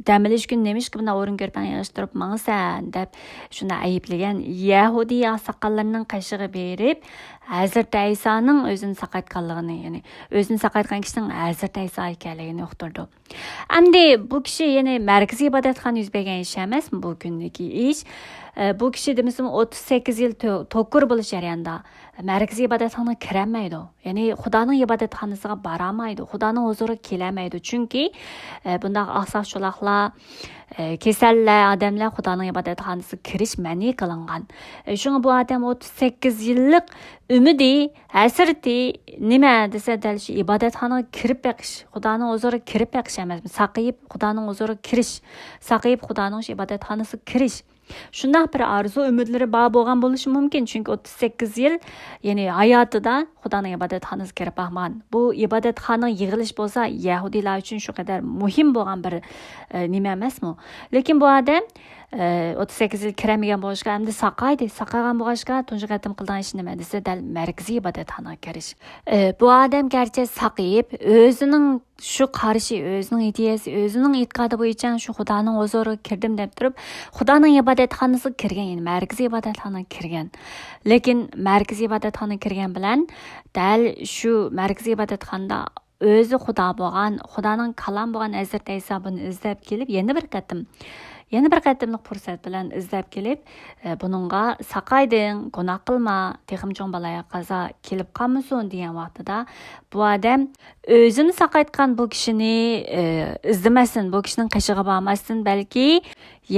dam olish kun nemishki buna o'rin ko'rpang yig'ishtirib mangsan" deb shuni ayiblagan Yahudiy saqallarining qishig'i berib, Hazrat Aysoning o'zini saqaytganligini, ya'ni o'zini saqaytgan kishining Hazrat Ayso ekanligini uqtirdi. Endi bu kishi, ya'ni markaziy ibodatxona yuz bergan ish emas, bu kundagi ish. Bu kishi demisam 38 yil to'kur bo'lish jarayonida markaziy ibodatxonaga kirolmaydi. Ya'ni Xudoning ibodatxonasiga boramaydi, Xudoning huzuriga kelolmaydi. Chunki bundaq oqsoq-cho'loqlar, kasallar, odamlar Xudoning ibodatxonasiga kirish ma'ni qilingan. Shunga bu odam 38 yillik umidi, hasrati nima desa dal shu ibodatxonaga kirib beqish, Xudoning huzuriga kirib beqish emas, saqayib Xudoning huzuriga kirish, saqayib Xudoning ibodatxonasiga kirish. Shunday bir arzu, umidlari bor bo'lgan bo'lishi mumkin, chunki 38 yil, ya'ni hayotida Xudoning ibodatxonasiga kirib boqmagan. Bu ibodatxona yig'ilish bo'lsa, Yahudiylar uchun shu qadar muhim bo'lgan bir nima emasmi? Lekin bu odam 38 yil kiramagan bo'lishga, hamda saqaygan bo'lishga tunji qatim qilgan ish nima desa, dal markaziy ibodatxonaga kirish. Bu odam garchi saqayib, o'zining shu qarishi, o'zining ideyasi, o'zining e'tiqodi bo'yicha shu Xudoning huzuriga kirdim deb turib, Xudoning ibodatxonasiga kirgan, ya'ni markaziy ibodatxonaga kirgan. Lekin markaziy ibodatxonaga kirgan bilan dal shu markaziy ibodatxonada o'zi Xudo bo'lgan, Xudoning kalam bo'lgan Hazrat Ayso buni izlab kelib, yana bir qatimliq fursat bilan izlab kelib, buningga saqayding, gunoh qilma, teximchon balaya qazo kelib qolmasin degan vaqtida bu odam o'zini saqaytgan bu kishini izlamasin, bu kishining qishig'i bormasdan, balki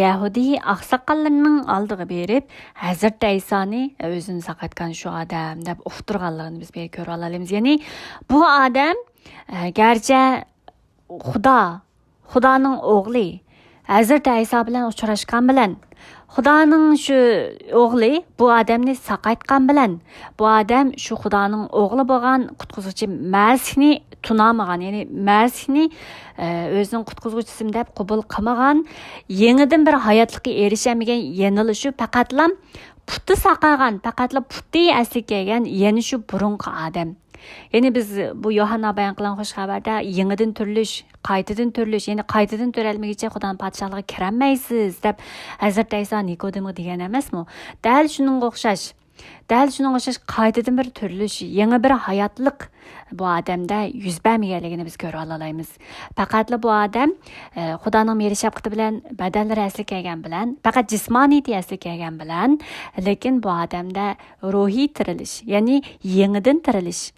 Yahudiy oqsoqollarining oldiga berib, Hazrat Aysoni o'zini saqaytgan shu odam deb uqtirganligini biz bir ko'ra olamiz. Ya'ni bu odam garchi Xudoning o'g'li Hazrat Ayso bilan uchrashgan bilan, Xudoning shu o'g'li bu odamni saqaytgan bilan, bu odam shu Xudoning o'g'li bo'lgan qutqizuvchi Masihni tunamagan, ya'ni Masihni o'zining qutqizuvchisim deb qabul qilmagan, yangidan bir hayotlikka erishamagan, yanilishi faqatlam puti saqagan, faqatla puti asli kelgan, yana shu burunqi odam. Ya'ni biz bu Yohanna bayon qilgan xush xabarda yangidan turilish, qaytadan turilish, ya'ni qaytadan turalmaguncha Xudoning podshohligiga kirolmaysiz deb Hazrat Ayso Nikodimga degan emasmi? Dal shuningga o'xshash qaytadan bir turilish, yangi bir hayotlik bu odamda yuz bermaganligini biz ko'ra olamiz. Faqatla bu odam Xudoning mehri shafqati bilan badallari asli kelgan bilan, faqat jismoniyati asli kelgan bilan, lekin bu odamda ruhiy tirilish, ya'ni yangidan tirilish,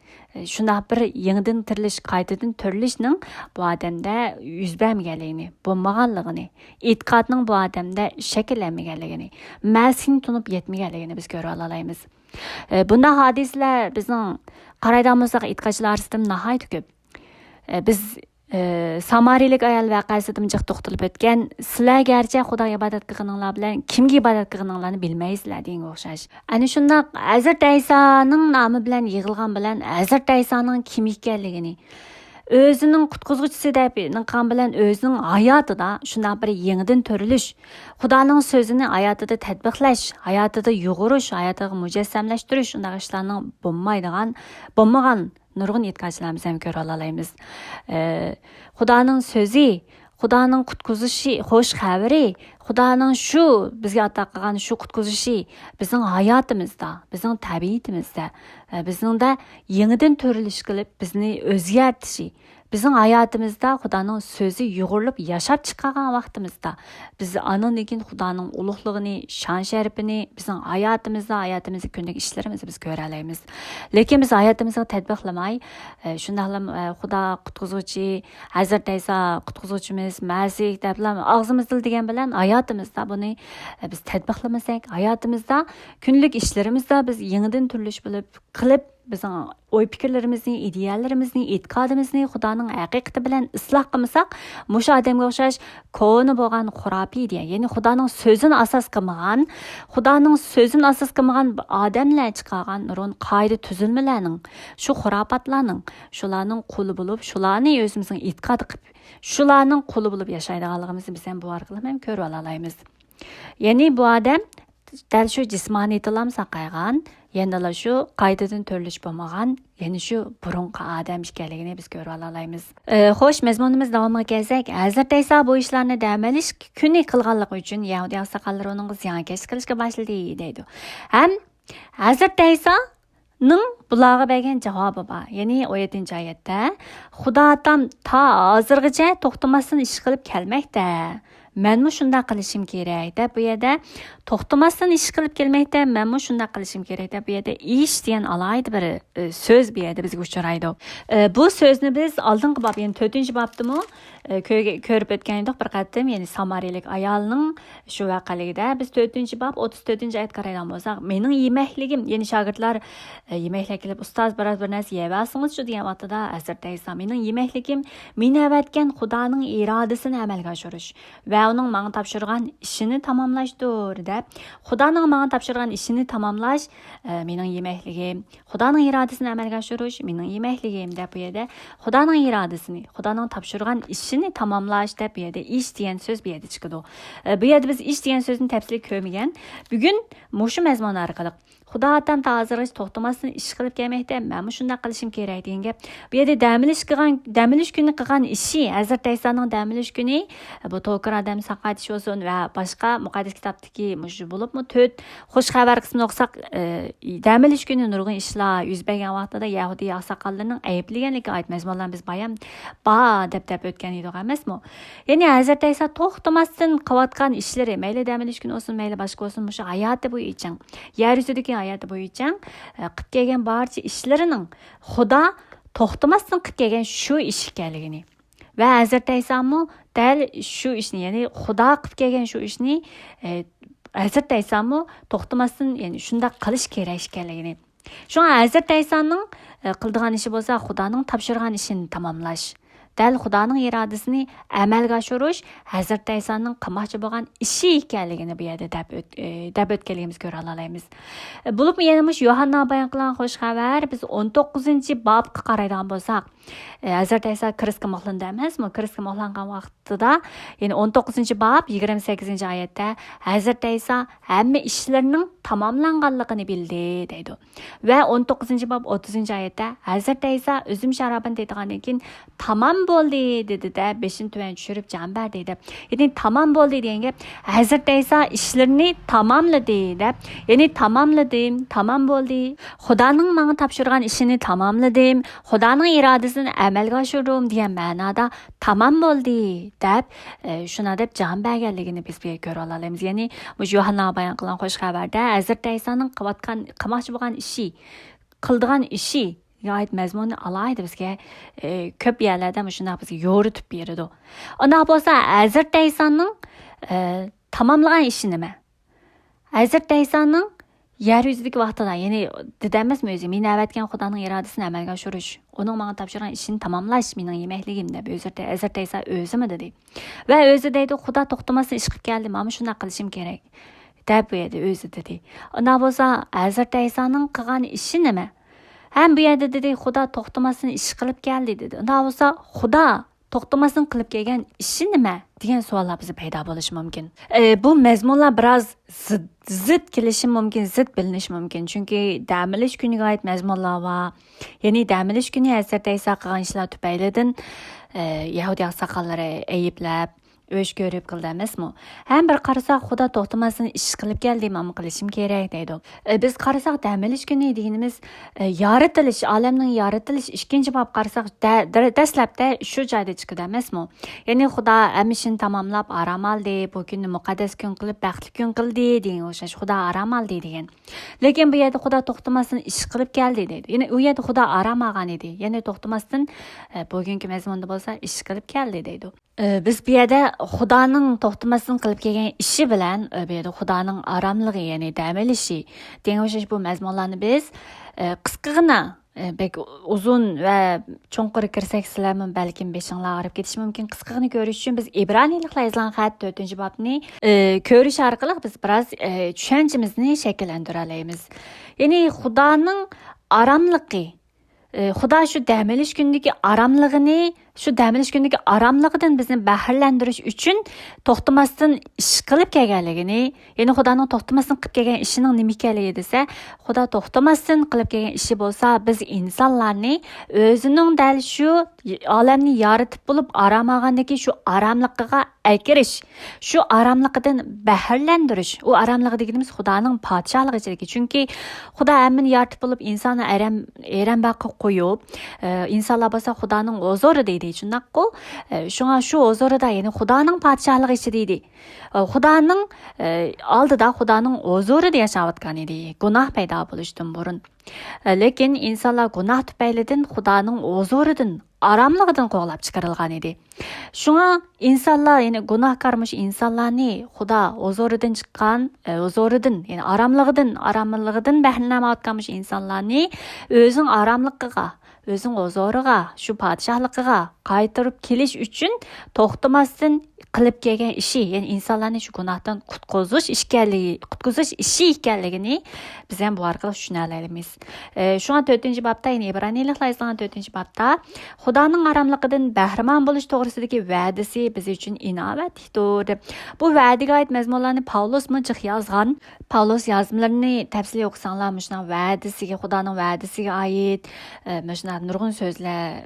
shundoq bir yangidan tirilish, qaytadan tirilishning bu odamda yuz bermaganligini, bo'lmaganligini, e'tiqodning bu odamda shakllanmaganligini, mas'ulni tunib yetmaganligini biz ko'ra olamiz. Bunday hodisalar bizning qaraydigan bo'lsak e'tiqodchilar orasida nihoyat ko'p. Biz Samarilik ayol vaqasida jiq to'xtalib o'tgan, sizlar garchi Xudoga ibodat qilganinglar bilan kimga ibodat qilganinglarni bilmaysizlar degan o'xshash. Ana shundoq Hazrat Aysoning nomi bilan yig'ilgan bilan Hazrat Aysoning kim ekanligini, o'zining qutquzuvchisi deb niqan bilan o'zining hayotida shundoq bir yangidan tirilish, Xudoning so'zini hayotida tatbiqlash, hayotida yo'g'irish, hayotida mujassamlashtirish shunday ishlarning bo'lmagan nurg'un e'tiqodchilarimiz ham ko'ra olamiz. Xudoning so'zi, Xudoning qutquzishi, xo'sh xabari, Xudoning shu bizga ato qilgan shu qutquzishi bizning hayotimizda, bizning tabiatimizda, bizningda yangidan tirilish qilib bizni o'zgartishi, bizning hayotimizda Xudoning so'zi yo'g'rilib yashab chiqqan vaqtimizda biz anonligin Xudoning ulug'ligini, shon sharifini bizning hayotimizda kundalik ishlarimizni biz ko'ra olamiz. Lekin biz hayotimizga tatbiqlamay, shundaqlam Xudo qutquzuvchi, Hazrat Ayso qutquzuvchimiz, Masih deb og'zimizda degan bilan hayotimizda buni biz tatbiqlamasak, hayotimizda kundalik ishlarimizda biz yangidan turilish qilib bizning o'y fikrlarimizni, ideallarimizni, e'tiqodimizni Xudoning haqiqati bilan isloh qilmasak, mushu odamga o'xshash ko'ni bo'lgan xurafiy deya, ya'ni Xudoning so'zini asos qilmagan, odamlar chiqargan nurun qoida tuzilmalarning, shu xurofotlarning, shularning quli bo'lib, shularni o'zimizning e'tiqod qilib, shularning quli bo'lib yashaydiganligimizni biz ham bu orqali ham ko'rib olamiz. Ya'ni bu odam dal shu jismoniy tilam saqaygan, yana shu qaytadan tirilish bo'lmagan, ya'ni shu burunqi odam ekanligini biz ko'ra olamiz. Xo'sh, mazmunimiz davomga kelsak, Hazrat Ayso bu ishlarni damalish kuni qilganligi uchun Yahudiy oqsoqollar uning ziyonkashlik qilishga boshladi deydi. Ham Hazrat Aysoning bularga bergan javobi bor. Ya'ni 17-oyatda Xudo otam ta hozirgacha to'xtamasdan ish qilib kelmoqda. Menmu shunday qilishim kerak deb bu yerda to'xtamasdan ish qilib kelmoqda, menmu shunday qilishim kerak deb bu yerda ish degan alayda bir so'z bu yerda bizga uchraydi. Bu so'zni biz oldingi bob, ya'ni 4-bobdimi ko'rib o'tgan edik bir qatim, ya'ni Samarilik ayolning shu vaqaligida biz 4-bob 34-oyat qaraydigan bo'lsak, mening yemakligim, ya'ni shogirdlar yemaklik qilib ustoz bir narsa yevasingiz shu degan vaqtida Hazrat Ayso mening yemakligim meni avatgan Xudoning irodasini amalga oshirish va uning menga topshirgan ishini tamomlashdir deb, Xudoning menga topshirgan ishini tamomlash mening yemakligim, Xudoning irodasini amalga oshirish mening yemakligim deb bu yerda Xudoning irodasini, Xudoning topshirgan ishini tamomlash deb bu yerda ish degan so'z bu yerda chiqadi. Bu yerda biz ish degan so'zni tafsil ko'rmagan. Bugun mushu mazmun orqali Xudo otam hozirgacha to'xtamasdan ish qilib kelmoqda, men shunday qilishim kerak degan gap. Bu yerda damilish kuni qilgan ishi, Hazrat Aysoning damilish kuni bu to'kir odam saqatish bo'lsin va boshqa muqaddas kitobdagi mushu bo'libmi 4 xush xabar qismini o'qisak, damilish kuni nurg'un ishlar yuz bergan vaqtida Yahudiy oqsoqollarning ayblaganligi ayt mazmunlarni biz bayon deb o'tgan edik emasmi? Ya'ni Hazrat Ayso to'xtamasdan qilayotgan ishlari, mayli damilish kuni bo'lsin, mayli boshqa bo'lsin, mushu hayoti bo'yicha, yer yuzidagi hayoti bo'yicha qilib kelgan barcha ishlarining Xudo to'xtamasdan qilib kelgan shu ish ekanligini va Hazrat Aysomi dal shu ishni, ya'ni Xudo qilib kelgan shu ishni Hazrat Aysomi to'xtamasdan, ya'ni shunday qilish kerak ekanligini. Shunga Hazrat Aysoning qildigan ishi bo'lsa, Xudoning topshirgan ishini tamomlash, dal Xudoning irodasini amalga oshirish Hazrat Aysoning qilmoqchi bo'lgan ishi ekanligini bu yerda deb o'tganligimiz ko'ra olamiz. Bo'lib yana mush Yohanna bayon qilgan xush xabar biz 19-bobga qaraydigan bo'lsak, Hazrat Ayso Kiristga muhlandi emasmi? Kiristga muhlangan vaqtida, ya'ni 19-bob 28-oyatda Hazrat Ayso hamma ishlarining tamomlanganligini bildi deydi. Va 19-bob 30-oyatda Hazrat Ayso o'zim sharobini deydigandan keyin tamom bo'ldi dedi-da 5-ni tuvan tushirib jon berdi dedi. Ya'ni tamom bo'ldi degan gap Hazrat Ayso ishlarini tamomladi deb, ya'ni tamom bo'ldi. Xudoning menga topshirgan ishini tamomladim, Xudoning irodasini amalga oshirdim degan ma'noda tamom bo'ldi deb shuna deb jon berganligini biz bu ko'ra olamiz. Ya'ni bu Yohanna bayon qilgan xush xabarda Hazrat Aysoning qilmoqchi bo'lgan ishi, qildigan ishi ait mazmunni alaydı bizga ko'p yerlarda shunday bizga yo'ritib beradi. Unda bo'lsa Hazrat Isoning tamomlagan ishi nima? Hazrat Isoning yer yuzidagi vaqtida, ya'ni dedamizmi o'zi meni avatgan Xudoning irodasini amalga oshirish, uning menga topshirgan ishini tamomlash mening yemakligim deb Hazrat Iso o'zimi dedi. Va o'zi deydi, Xudo to'xtamasdan ish qilib keldi, men shunday qilishim kerak deb o'zi dedi. Unda bo'lsa Hazrat Isoning qilgan ishi nima? Ham bu yerda dedi, Xudo to'xtamasdan ish qilib keldi dedi. Unda bo'lsa Xudo to'xtamasdan qilib kelgan ishi nima degan savollar bizga paydo bo'lishi mumkin. Bu mazmunlar biroz zid kelishi mumkin, zid bilinishi mumkin. Chunki dam olish kuniga oid mazmunlar va ya'ni dam olish kuni Hazrat Iso qilgan ishlar tufaylidan Yahudiy oqsoqollari ayblab o'sh ko'rib qildi emasmi? Ham bir qarasak Xudo to'xtamasdan ish qilib keldi, men qilishim kerak deydi. Biz qarasak dam olish kuni deganimiz yaratilish, olamning yaratilish ikkinchi bob qarasak dastlabda shu joyda chiqadi emasmi? Ya'ni Xudo hamishini tamomlab aram oldi, bu kunni muqaddas kun qilib baxtli kun qildi degan o'xshash, Xudo aram oldi degan. Lekin bu yerda Xudo to'xtamasdan ish qilib keldi deydi. Ya'ni u yerda Xudo aram olgan edi. Ya'ni to'xtamasdan bugungi mazmunda bo'lsa ish qilib keldi deydi. Biz bu yerda Xudoning to'xtamasdan qilib kelgan ishi bilan bu yerda Xudoning aramligi, ya'ni dam olishi degan o'xshash bu mazmunlarni biz qisqagina bek uzun va cho'nqir kirsak sizlarmi balkim beshinglar og'rib ketishi mumkin. Qisqagina ko'rish uchun biz Ibroniyliklar yozilgan xat 4-bobni ko'rish orqali biz biroz tushunchamizni shakllantira olamiz. Ya'ni Xudoning aramligi, Xudo shu dam olish kunidagi aramligini, shu dam olish kunidagi aramligidan bizni bahralantirish uchun to'xtamasdan ish qilib kelganligini, ya'ni Xudoning to'xtamasdan qilib kelgan ishining nima ekanligi desa, Xudo to'xtamasdan qilib kelgan ishi bo'lsa, biz insonlarni o'zining dal shu olamni yaratib bo'lib aram olgandagi shu aramligiga akirish, shu aramligidan bahralantirish. U aramligi deganimiz Xudoning podshohligi ichidagi. Chunki Xudo hammani yaratib bo'lib insonni aram baqib qo'yib, insonlar bo'lsa Xudoning huzuri deydi. Shundaqku, shunga shu huzurida, ya'ni Xudoning podshohligi ichida edi. Xudoning oldida Xudoning huzurida yashayotgan edi. Gunoh paydo bo'lishidan burun. Lekin insonlar gunoh tufaylidan Xudoning huzuridan, aramligidan qo'g'lab chiqarilgan edi. Shunga insonlar, ya'ni gunohkormish insonlarni Xudo huzuridan chiqqan, huzuridan, ya'ni aramligidan bahramlanayotganmish insonlarni o'zining aramligiga, o'zining huzuriga, shu podshohligiga qaytarib kelish uchun to'xtamasdan qilib kelgan ishi, ya'ni insonlarni shu gunohdan qutqizish ishi ekanligini biz ham bu orqali tushuna olamiz. Shunga 4-bobda, ya'ni Ibroniyliklar yozilgan 4-bobda Xudoning aramligidan bahramon bo'lish to'g'risidagi va'dasi biz uchun inovatdir. Bu va'daga oid mazmunlarni Pavlos muncha yozgan. Pavlos yozmalarni tafsili o'qisanglar, shuna va'dasiga, Xudoning va'dasiga oid shuna nurg'un so'zlar,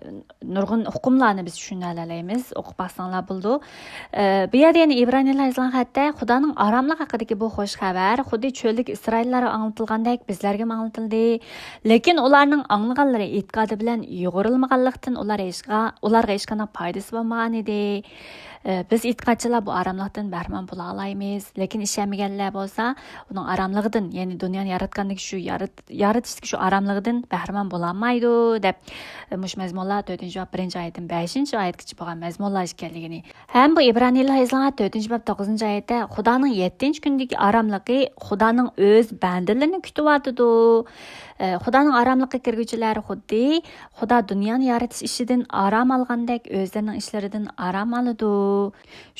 nurg'un hukmlarni biz tushuna olamiz. O'qib baxsanglar bo'ldi. Bu yerda ya'ni Ibroniylar yozilgan xatda Xudoning aramligi haqidagi bu xo'sh xabar xuddi cho'llik Isroillar anlatilgandek bizlarga anlatildi. Lekin ularning anglaganlari e'tiqodi bilan yo'g'rilmaganlikdan ularga hech qanday foydasi bo'lmagan edi. Biz e'tiqodchilar bu aramlikdan bahramon bo'la olmaymiz. Lekin ishlanmaganlar bo'lsa, uning aramligidan, ya'ni dunyoni yaratgandagi shu yaratishdagi shu aramligidan bahramon bo'la olmaydi deb mush mazmunlar 4-bob 1-oyatdan 5-oyatgacha bo'lgan mazmunlar ekanligini. Ham bu Ibroniylar yozilgan 4-bob 9-oyatda Xudoning 7-kundagi aramligi Xudoning o'z bandalarini kutyotdi. Xudoning aramligiga kirguvchilar xuddi Xudo dunyoni yaratish ishidan aram olgandek o'zlarining ishlaridan aram oladi.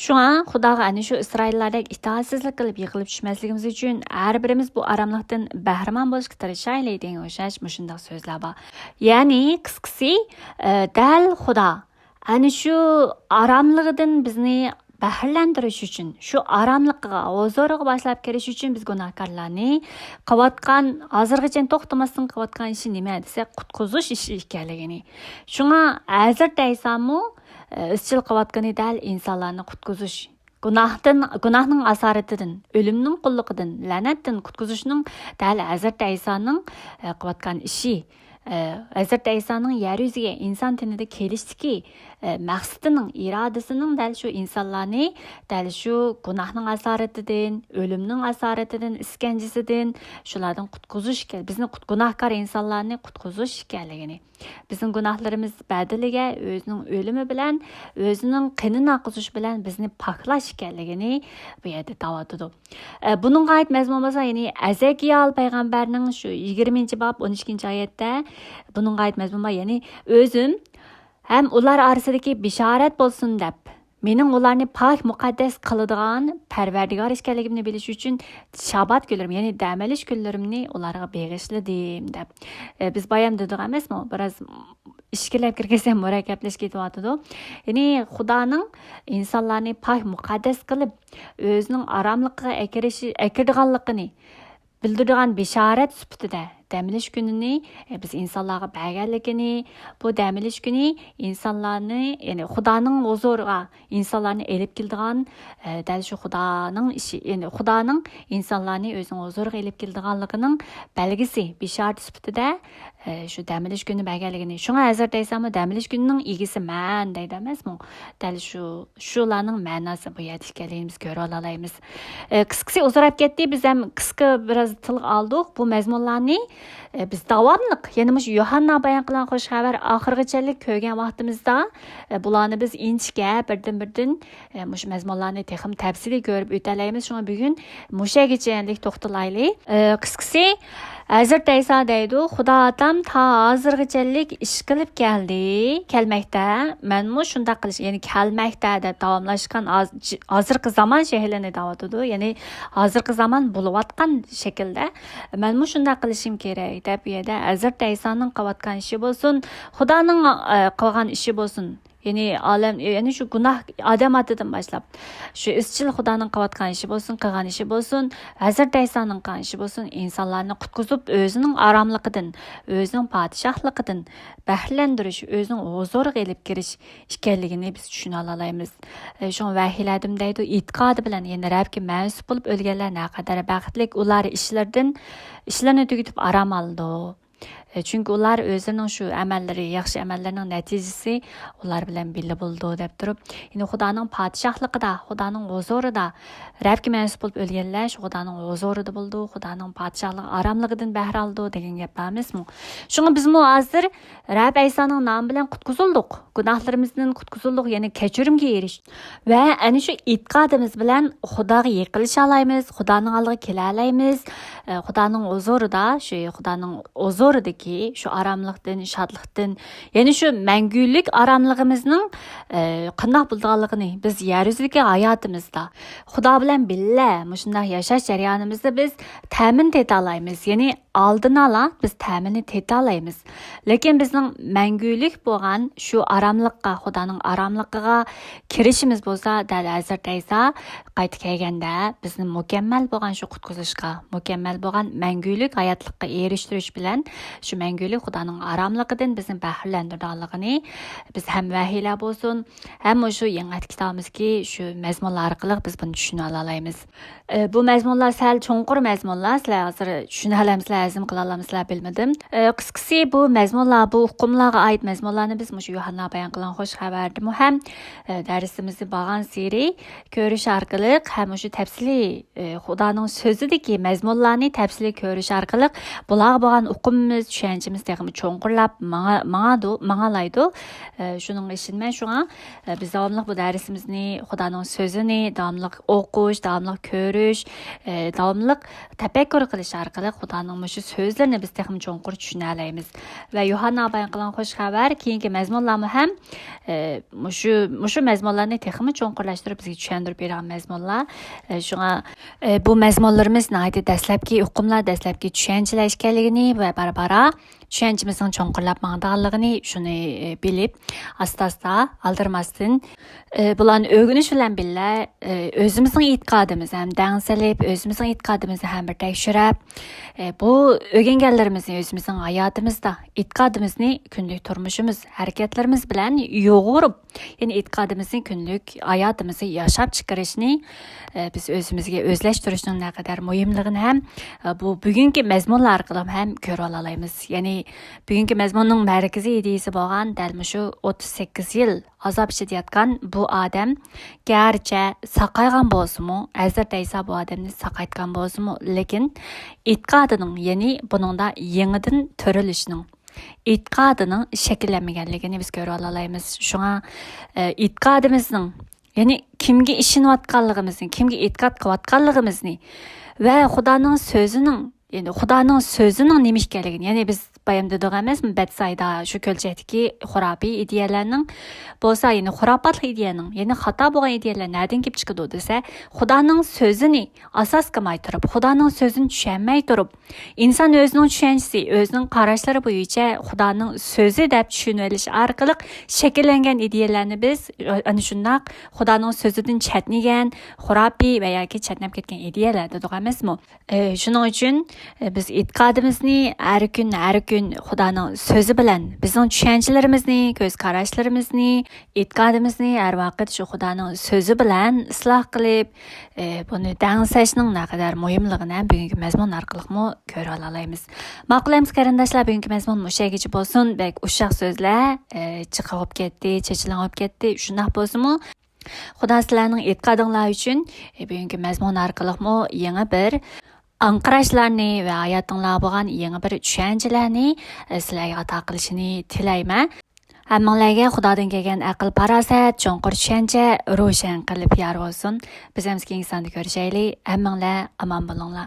Shunga Xudoga ana shu Isroillardek itoatsizlik qilib yiqilib tushmasligimiz uchun har birimiz bu aramlikdan bahramon bo'lishga tirishaylik degan o'xshash shunday so'zlar bor. Ya'ni qisqasi dal Xudo ana shu aramligidan bizni bahralantirish uchun, shu aramliqqa, huzuriga boshlab kirish uchun biz gunohkorlarni qilayotgan, hozirgacha to'xtamasdan qilayotgan ishi nima desa, qutqizish ishi ekanligini. Shunga Hazrat Isomu izchil qilayotgani dal insonlarni qutqizish. Gunohning asaratidan, o'limning qulliqidan, la'natdan qutqizishning dal Hazrat Isoning qilayotgan ishi. Hazrat Isoning yer yuziga inson tenida kelishdiki maqsadining, irodasining dal shu insonlarni dal shu gunohning asoratidan, o'limning asoratidan, iskanjisidan shulardan qutqizish, bizni gunohkor insonlarni qutqizish ekanligini. Bizning gunohlarimiz badiliga o'zining o'limi bilan, o'zining qinini oqizish bilan bizni poklash ekanligini bu yerda da'vatidi. Buningga oid mazmun bo'lsa, ya'ni Azagiyal payg'ambarning shu 20-bob 12-oyatda buningga oid mazmun bor, ya'ni o'zim ham ular orasidagi bishorat bo'lsin deb mening ularni pok muqaddas qiladigan Parvardigor ekanligimni bilish uchun shabat kunlarim, ya'ni dam olish kunlarimni ularga bag'ishladim deb. Biz bayam dedik emasmi? Biroz ishkilab kirgizsam murakkablashib ketyapti. Ya'ni Xudoning insonlarni pok muqaddas qilib, o'zining aromligiga akirdiganligini bildirgan bishorat sifatida dam olish kunini biz insonlarga berganligini, bu dam olish kuni insonlarni, ya'ni Xudoning huzuriga insonlarni elib keladigan dal shu Xudoning ishi, ya'ni Xudoning insonlarni o'zining huzuriga elib keladiganligining belgisi, bishorat sifatida shu dam olish kuni berganligini. Shunga Hazrat Aysomi dam olish kunining egisi man deydi emasmi? Dal shularning ma'nosi bu yerda ekanligini biz ko'ra olamiz. Qisqasi uzrab ketdi, biz ham qisqa biroz tilga oldik. Bu mazmunlarni biz davomliq, ya'ni shu Yohanna bayon qilgan xush xabar oxirgichalik ko'rgan vaqtimizda bularni biz inchga birdan shu mazmunlarni texim tafsiliy ko'rib o'talaymiz. Shunga bugun mushagichalik to'xtalaylik. Qisqasi Hazrat Ayso deydi, Xudo otam ta hozirgacha ish qilib kelmoqda. Menmi shunday qilish, ya'ni kelmoqda deb davomlashgan hozirgi zamon shaklini davatidi, ya'ni hozirgi zamon bo'layotgan shaklda menmi shunday qilishim kerak deb yerda Hazrat Aysoning qilayotgan ishi bo'lsin, Xudoning qilgan ishi bo'lsin. Ya'ni olam, ya'ni shu gunoh odam atidan boshlab shu izchil Xudoning qilayotgan ishi bo'lsin, qilgan ishi bo'lsin, Hazrat Aysoning qilgan ishi bo'lsin, insonlarni qutqizib, o'zining aromligidan, o'zining podshohligidan bahrilantirish, o'zining huzuriga elib kirish ekanligini biz tushuna olamiz. Shu vahiladim deydi, e'tiqodi bilan, ya'ni Rabbga mansub bo'lib o'lganlar naqadar baxtli, ular ishlarni tugatib arom oldi. Chunki ular o'zining shu amallari, yaxshi amallarining natijasi ular bilan birga bo'ldi deb turib, ya'ni Xudoning podshohligida, Xudoning huzurida Rabbga mansub bo'lib o'lganlar shu Xudoning huzurida bo'ldi, Xudoning podshohligi aromligidan bahra oldi degan gap bormi? Shunga biz hozir Rabb Aysoning nomi bilan qutqizildik, gunohlarimizdan qutqizildik, ya'ni kechirimga erishdik va ana shu e'tiqodimiz bilan Xudoga yiqilisha olamiz, Xudoning oldiga kela olamiz. Xudoning huzurida, shu Xudoning huzuridagi shu aromlikdan, shodlikdan, ya'ni shu mangulik aromligimizning qanday bo'lganligini biz yer yuzidagi hayotimizda Xudo bilan birga shunday yashash jarayonimizda biz ta'min eta olamiz. Ya'ni oldin ola biz ta'minni eta olamiz. Lekin bizning mangulik bo'lgan shu aromlikqa, Xudoning aromligiga kirishimiz bo'lsa, dal Hazrat Ayso qaytib kelganda bizni mukammal bo'lgan shu qutqizishga, mukammal bo'lgan mangulik hayotlikqa erishtirish bilan shu mangulik Xudoning aromligidan bizni bahrilantirganligini biz ham vahiylar bo'lsin, ham shu yangi kitobimizki shu mazmunlar orqali biz buni tushuna olamiz. Bu mazmunlar sal cho'nqur mazmunlar, sizlar hozir tushuna olamizlar, azm qila olamizlar bilmadim. Qisqasi bu mazmunlar, bu hukmlarga oid mazmunlarni biz shu Yohanna bayon qilgan xush xabarda ham darsimizni bo'lgan siri ko'rish orqali ham shu tafsiliy Xudoning so'zidagi mazmunlarni tafsiliy ko'rish orqali bularga bo'lgan hukmimiz, tushunchamiz texmi cho'nqurlab mangalaydi. Shuning uchun men shunga biz davomli bu darsimizni Xudoning so'zini davomli o'qish, davomli ko'rish, davomli tafakkur qilish orqali Xudoning shu so'zlarini biz texmi cho'nqur tushuna olamiz. Va Yohanna bayon qilgan xush xabar keyingi mazmunlarni ham shu mazmunlarni texmi cho'nqurlashtirib bizga tushuntirib bergan mazmunlar. Shunga bu mazmunlarimiz nəhayət dastlabki hukmlar, dastlabki tushunchalar ekanligini va bara tushunchimizning cho'nqurlab mangdağanlığını shuni bilib, asta-asta aldirmasdan bularni o'rganish bilan birga o'zimizning e'tiqodimizni ham dangsalib, o'zimizning e'tiqodimizni ham bir tekshirib, bu o'rganganlarimizni o'zimizning hayotimizda e'tiqodimizni kunlik turmushimiz, harakatlarimiz bilan yo'g'irib, ya'ni e'tiqodimizni kunlik hayotimizni yashab chiqarishni biz o'zimizga o'zlashtirishning naqadar muhimligini ham bu bugungi mazmunlar orqali ham ko'ra olamiz. Ya'ni bugungi mazmunning markaziy ideyasi bo'lgan dal shu 38 yil azob ichida yotgan bu odam garchi saqaygan bo'lsa-mu, hazrat Ayso bu odamni saqaytgan bo'lsa-mu, lekin e'tiqodining, ya'ni buningda yangidan tirilishning e'tiqodining shakllanmaganligini biz ko'ra olamiz. Shunga e'tiqodimizning, ya'ni kimga ishonayotganligimizni, kimga e'tiqod qilayotganligimizni va Xudoning so'zining, ya'ni Xudoning so'zining nima ekanligini, ya'ni biz bayam dedik emasmi, Betsayda shu ko'lchakdagi xurabiy ideyalarning bo'lsa, ya'ni xurofotli ideyaning, ya'ni xato bo'lgan ideyalar nerdan kelib chiqadi desa, Xudoning so'zini asos qilmay turib, Xudoning so'zini tushunmay turib, inson o'zining tushunchasi, o'zining qarashlari bo'yicha Xudoning so'zi deb tushunib olish orqali shakllangan ideyalarni biz ana shundaq Xudoning so'zidan chatnigan, xurofiy va yoki chatnab ketgan ideyalar dedik emasmi? Shuning uchun biz e'tiqodimizni har kun Xudoning so'zi bilan bizning tushunchalarimizni, ko'z qarashlarimizni, e'tiqodimizni har vaqt shu Xudoning so'zi bilan isloh qilib, buni dangsashning naqadar muhimligini bugungi mazmun orqali ko'ra olamiz. Ma'qulamiz qarindoshlar, bugungi mazmun mushagichi bo'lsin, bek ushaq so'zlar chiqib ketdi, chechilib ketdi, shunday bo'lsa-mu, Xudo sizlarning e'tiqodinglar uchun bugungi mazmun orqali yangi bir anqirashlarni va hayotinglar bo'lgan yangi bir tushunchalarni sizlarga ato qilishini tilayman. Hammanglarga Xudodan kelgan aql, farosat, cho'nqur tushuncha ro'shan qilib yor bo'lsin. Biz ham keyingi sonda ko'rishaylik. Hammanglar omon bo'linglar.